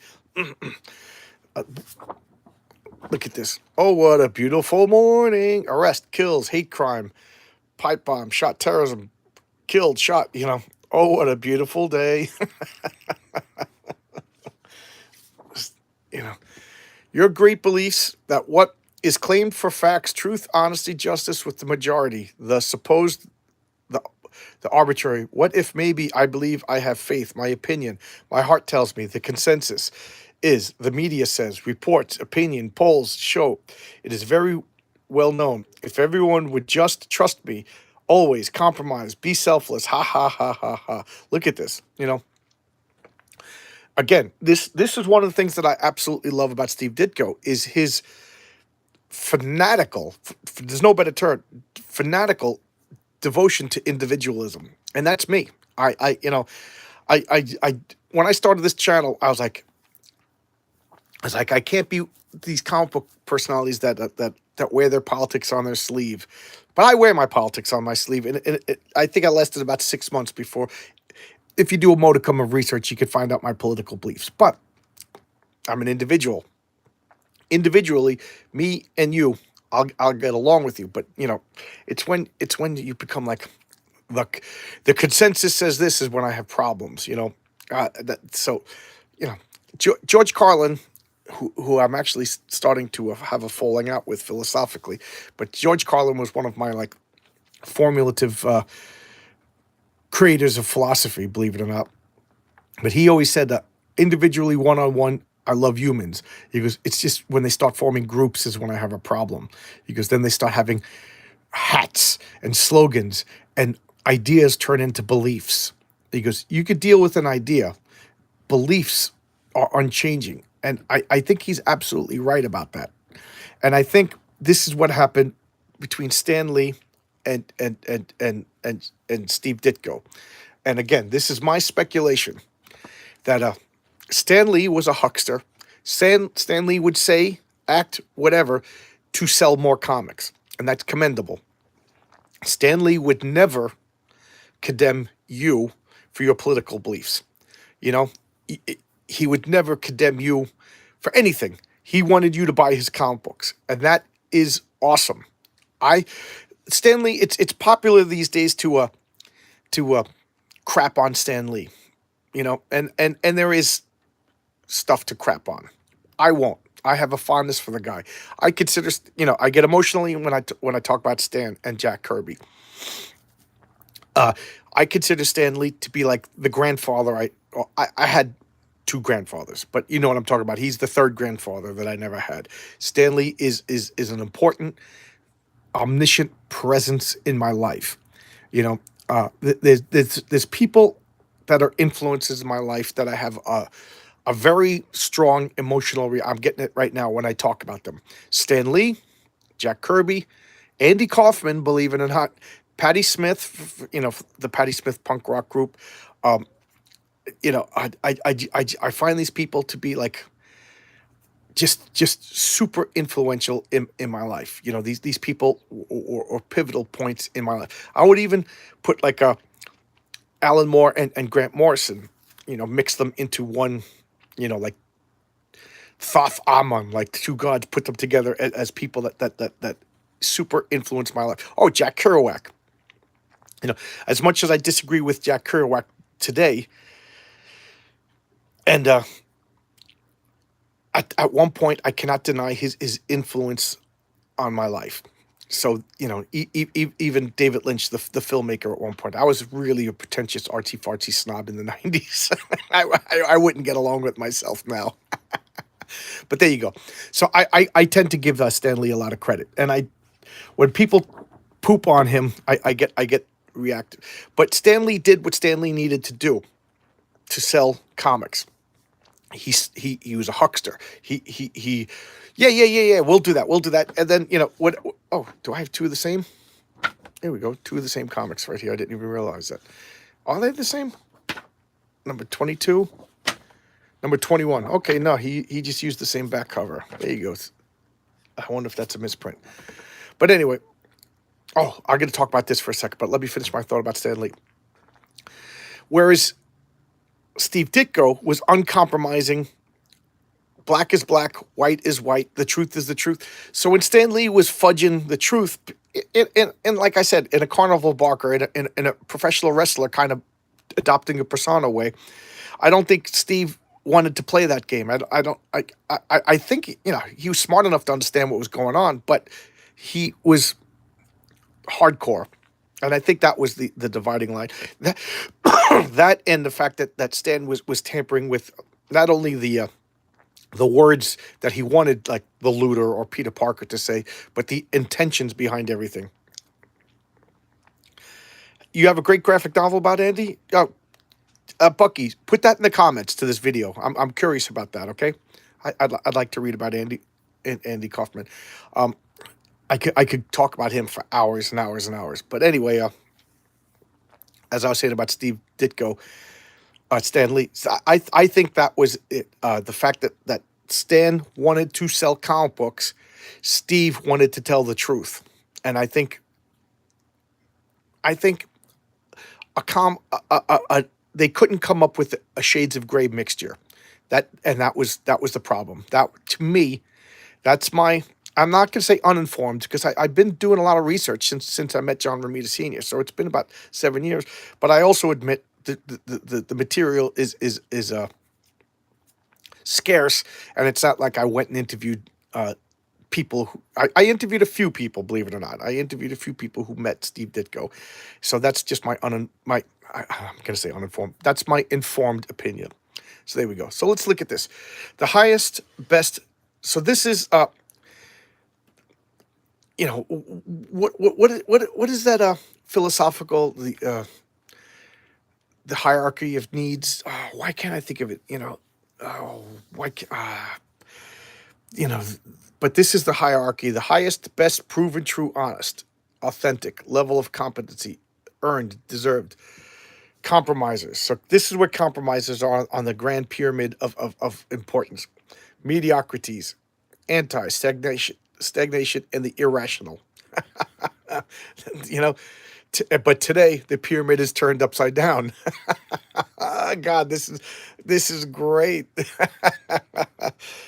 Look at this. Oh, what a beautiful morning. Arrest, kills, hate crime, pipe bomb, shot, terrorism, killed, shot, Oh, what a beautiful day. Your great beliefs that what is claimed for facts, truth, honesty, justice with the majority, the supposed, the arbitrary, what if maybe I believe I have faith, my opinion, my heart tells me, the consensus is, the media says, reports, opinion, polls show. It is very well known. If everyone would just trust me, always compromise, be selfless, ha, ha, ha, ha, ha. Look at this, Again, this is one of the things that I absolutely love about Steve Ditko is his fanatical, there's no better term, fanatical devotion to individualism. And that's me. I when I started this channel, I was like, I can't be these comic book personalities that wear their politics on their sleeve. But I wear my politics on my sleeve. And I think I lasted about 6 months before. If you do a modicum of research, you could find out my political beliefs. But I'm an individual. Individually, me and you, I'll get along with you. But it's when you become like, look, the consensus says this is when I have problems. George Carlin, who I'm actually starting to have a falling out with philosophically, but George Carlin was one of my formulative creators of philosophy, believe it or not. But he always said that individually, one-on-one, I love humans. He goes, it's just when they start forming groups is when I have a problem. He goes, then they start having hats and slogans and ideas turn into beliefs. He goes, you could deal with an idea. Beliefs are unchanging. And I think he's absolutely right about that. And I think this is what happened between Stan Lee and Steve Ditko. And again, this is my speculation that Stan Lee was a huckster. Stan Lee would say, act, whatever, to sell more comics. And that's commendable. Stan Lee would never condemn you for your political beliefs. He would never condemn you for anything. He wanted you to buy his comic books. And that is awesome. Stan Lee, it's popular these days to crap on Stan Lee, and there is stuff to crap on. I won't. I have a fondness for the guy. I consider, I get emotionally when I talk about Stan and Jack Kirby. I consider Stan Lee to be like the grandfather. I had two grandfathers, but you know what I'm talking about. He's the third grandfather that I never had. Stan Lee is an important, omniscient presence in my life. There's people that are influences in my life that I have a very strong emotional. I'm getting it right now when I talk about them. Stan Lee, Jack Kirby, Andy Kaufman, believe it or not, Patti Smith, the Patti Smith punk rock group. I find these people to be like just super influential in my life. These people or pivotal points in my life. I would even put like Alan Moore and Grant Morrison, mix them into one, like Thoth Amon, like two gods, put them together as people that super influenced my life. Oh, Jack Kerouac. As much as I disagree with Jack Kerouac today, and at one point I cannot deny his influence on my life. So even David Lynch, the filmmaker, at one point, I was really a pretentious artsy fartsy snob in the '90s. I wouldn't get along with myself now. But there you go. So I tend to give Stan Lee a lot of credit, and when people poop on him, I get reactive. But Stan Lee did what Stan Lee needed to do to sell comics. He was a huckster. Yeah. We'll do that. And then what? Oh, do I have two of the same? There we go. Two of the same comics right here. I didn't even realize that. Are they the same? Number 22. Number 21. Okay, no, he just used the same back cover. There you go. I wonder if that's a misprint. But anyway, I'm going to talk about this for a second, but let me finish my thought about Stan Lee. Whereas Steve Ditko was uncompromising, black is black, white is white, the truth is the truth. So when Stan Lee was fudging the truth, in like I said, in a carnival barker, in a professional wrestler kind of adopting a persona way, I don't think Steve wanted to play that game. I think he was smart enough to understand what was going on, but he was hardcore, and I think that was the dividing line. That and the fact that Stan was tampering with not only the words that he wanted, like the Looter or Peter Parker to say, but the intentions behind everything. You have a great graphic novel about Andy? Bucky, put that in the comments to this video. I'm curious about that. Okay, I'd like to read about Andy Kaufman. I could talk about him for hours and hours and hours. But anyway, as I was saying about Steve Ditko, Stan Lee, I think that was it. The fact that Stan wanted to sell comic books, Steve wanted to tell the truth, and I think they couldn't come up with a shades of gray mixture. That was the problem. That, to me, that's my. I'm not going to say uninformed, because I've been doing a lot of research since I met John Romita Sr. So it's been about 7 years. But I also admit the material is scarce, and it's not like I went and interviewed people. I interviewed a few people, believe it or not. I interviewed a few people who met Steve Ditko. So that's just I'm going to say uninformed. That's my informed opinion. So there we go. So let's look at this. The highest, best. So this is what is that philosophical, the hierarchy of needs? Why can't I think of it? Why can't, but this is the hierarchy: the highest, best, proven, true, honest, authentic, level of competency, earned, deserved, compromisers. So this is where compromisers are on the grand pyramid of importance: mediocrities, stagnation, and the irrational. But today the pyramid is turned upside down. God, this is great.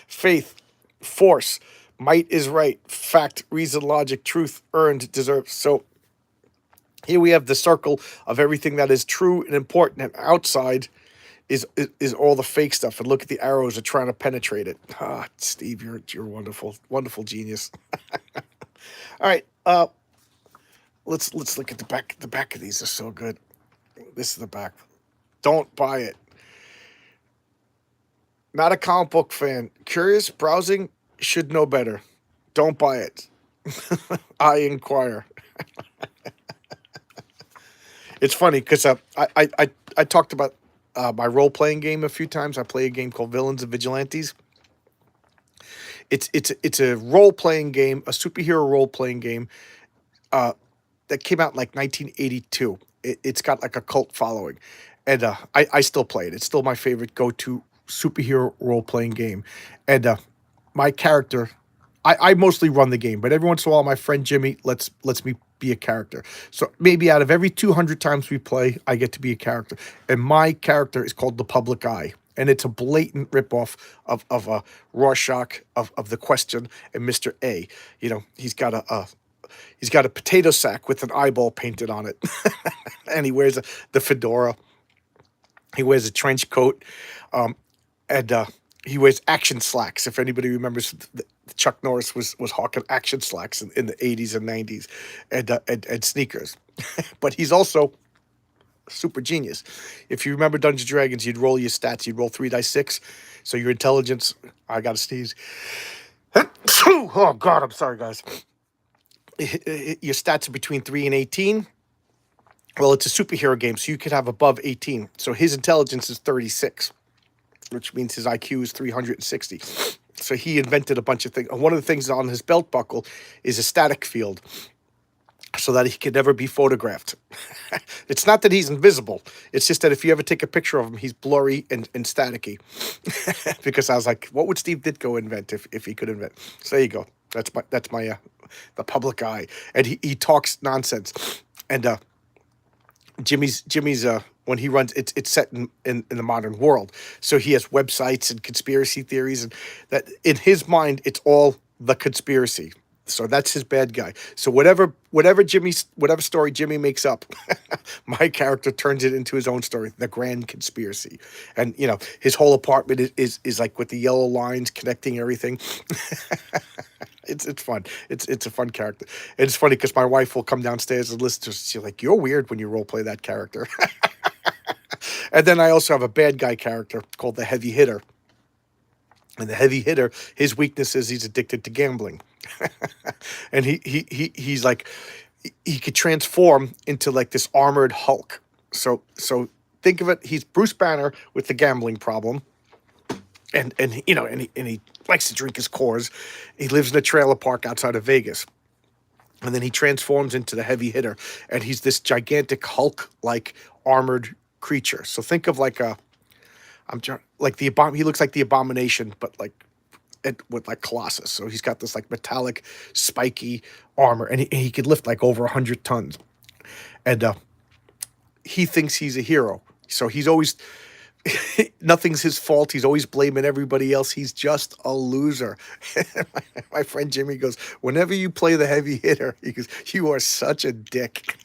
Faith, force, might is right, fact, reason, logic, truth, earned, deserved. So Here we have the circle of everything that is true and important, and outside is all the fake stuff. And look at the arrows are trying to penetrate it. Ah, Steve, you're wonderful, wonderful genius. All right, let's look at the back. The back of these are so good. This is the back. Don't buy it. Not a comic book fan. Curious, browsing, should know better. Don't buy it. I inquire. It's funny because I talked about my role playing game a few times. I play a game called Villains and Vigilantes. It's a role playing game, a superhero role playing game that came out in like 1982. It's got like a cult following, and I still play it. It's still my favorite go to superhero role playing game, and my character. I mostly run the game, but every once in a while, my friend Jimmy lets me be a character. So maybe out of every 200 times we play, I get to be a character. And my character is called the Public Eye. And it's a blatant ripoff of Rorschach, of The Question, and Mr. A. You know, he's got a potato sack with an eyeball painted on it. And he wears the fedora. He wears a trench coat. And he wears action slacks. If anybody remembers, Chuck Norris was hawking action slacks in the 80s and 90s, and sneakers. But he's also super genius. If you remember Dungeons and Dragons, you'd roll your stats. You'd roll 3 dice 6. So your intelligence, I got to sneeze. Oh, God, I'm sorry, guys. Your stats are between 3 and 18. Well, it's a superhero game, so you could have above 18. So his intelligence is 36, which means his IQ is 360. So he invented a bunch of things. One of the things on his belt buckle is a static field so that he could never be photographed. It's not that he's invisible. It's just that if you ever take a picture of him, he's blurry and staticky. Because I was like, what would Steve Ditko invent if he could invent? So there you go. That's my the Public Eye. And he talks nonsense. And Jimmy's when he runs, it's set in the modern world. So he has websites and conspiracy theories, and that in his mind, it's all the conspiracy. So that's his bad guy. So whatever story Jimmy makes up, my character turns it into his own story, the grand conspiracy. And you know, his whole apartment is like with the yellow lines connecting everything. It's fun. It's a fun character. And it's funny because my wife will come downstairs and listen to us. She's like, "You're weird when you role play that character." And then I also have a bad guy character called the Heavy Hitter. And the Heavy Hitter, his weakness is he's addicted to gambling. And he's like, he could transform into like this armored Hulk. So think of it, he's Bruce Banner with the gambling problem. And you know, and he likes to drink his Coors. He lives in a trailer park outside of Vegas. And then he transforms into the Heavy Hitter, and he's this gigantic Hulk-like armored creature. So think of like he looks like the Abomination, but like with like Colossus. So he's got this like metallic, spiky armor, and he could lift like over 100 tons. And he thinks he's a hero. So he's always nothing's his fault. He's always blaming everybody else. He's just a loser. My friend Jimmy goes, whenever you play the Heavy Hitter, he goes, you are such a dick.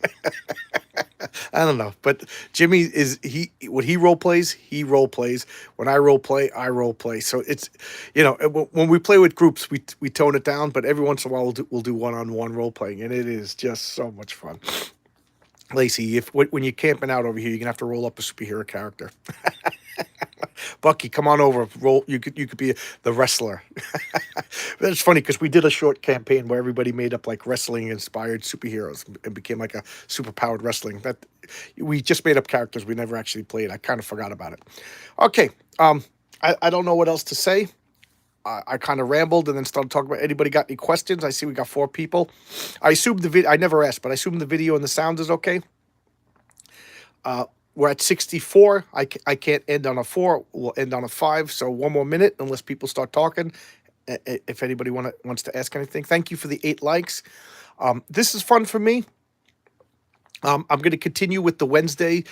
I don't know, but Jimmy when he role plays, he role plays. When I role play, I role play. So it's, you know, when we play with groups, we tone it down, but every once in a while we'll do one-on-one role playing, and it is just so much fun. Lacey, when you're camping out over here, you're gonna have to roll up a superhero character. Bucky, come on over. Roll. You could be the wrestler. It's funny because we did a short campaign where everybody made up like wrestling inspired superheroes and became like a superpowered wrestling. That we just made up characters we never actually played. I kind of forgot about it. Okay. I don't know what else to say. I kind of rambled and then started talking about anybody got any questions. I see we got 4 people. I assume the video, I never asked, but I assume the video and the sound is okay. We're at 64. I can't end on a 4. We'll end on a 5. So 1 more minute unless people start talking. If anybody wants to ask anything. Thank you for the 8 likes. This is fun for me. I'm going to continue with the Wednesday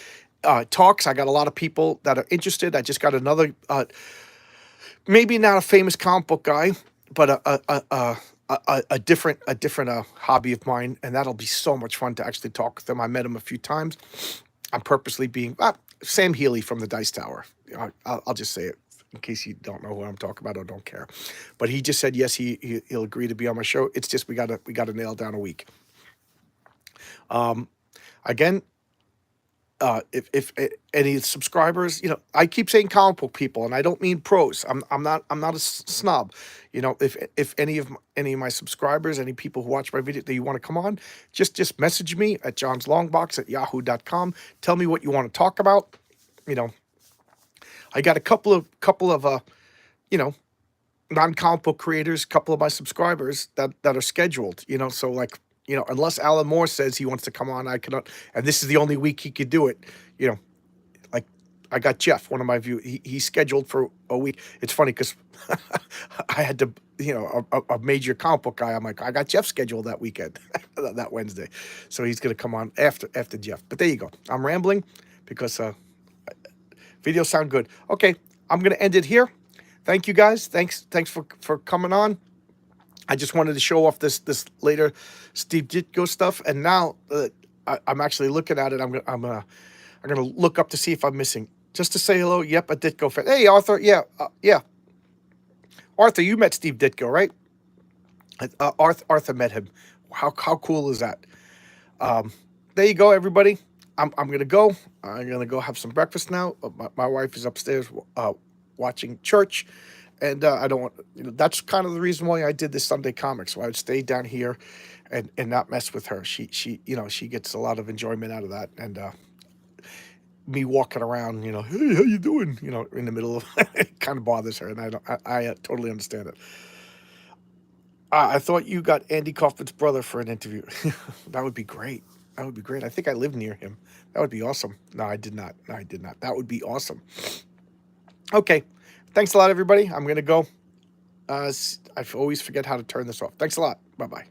talks. I got a lot of people that are interested. I just got another... maybe not a famous comic book guy, but a a different hobby of mine, and that'll be so much fun to actually talk with him. I met him a few times. I'm purposely being Sam Healy from the Dice Tower. I'll just say it in case you don't know who I'm talking about or don't care. But he just said yes, he'll agree to be on my show. It's just we gotta nail down a week. Again, if any subscribers, I keep saying comic book people, and I don't mean pros. I'm not a snob. If any of my subscribers, any people who watch my video, that you want to come on, just message me at johnslongbox@yahoo.com. Tell me what you want to talk about. I got a couple of non-comic book creators, couple of my subscribers that are scheduled. So like. Unless Alan Moore says he wants to come on, I cannot. And this is the only week he could do it. Like I got Jeff, one of my viewers. He's scheduled for a week. It's funny because I had to, a major comic book guy. I'm like, I got Jeff scheduled that weekend, that Wednesday. So he's going to come on after Jeff. But there you go. I'm rambling because videos sound good. Okay, I'm going to end it here. Thank you guys. Thanks for coming on. I just wanted to show off this later Steve Ditko stuff, and now I'm actually looking at it. I'm gonna look up to see if I'm missing, just to say hello. Yep, a Ditko fan. Hey, Arthur. Yeah, yeah. Arthur, you met Steve Ditko, right? Arthur met him. How cool is that? There you go, everybody. I'm gonna go. I'm gonna go have some breakfast now. My wife is upstairs watching church. And I don't want, that's kind of the reason why I did this Sunday comics. So I would stay down here and not mess with her. She gets a lot of enjoyment out of that. And me walking around, hey, how you doing? In the middle of, it kind of bothers her. And I totally understand it. I thought you got Andy Kaufman's brother for an interview. That would be great. That would be great. I think I live near him. That would be awesome. No, I did not. That would be awesome. Okay. Thanks a lot, everybody. I'm going to go. I always forget how to turn this off. Thanks a lot. Bye-bye.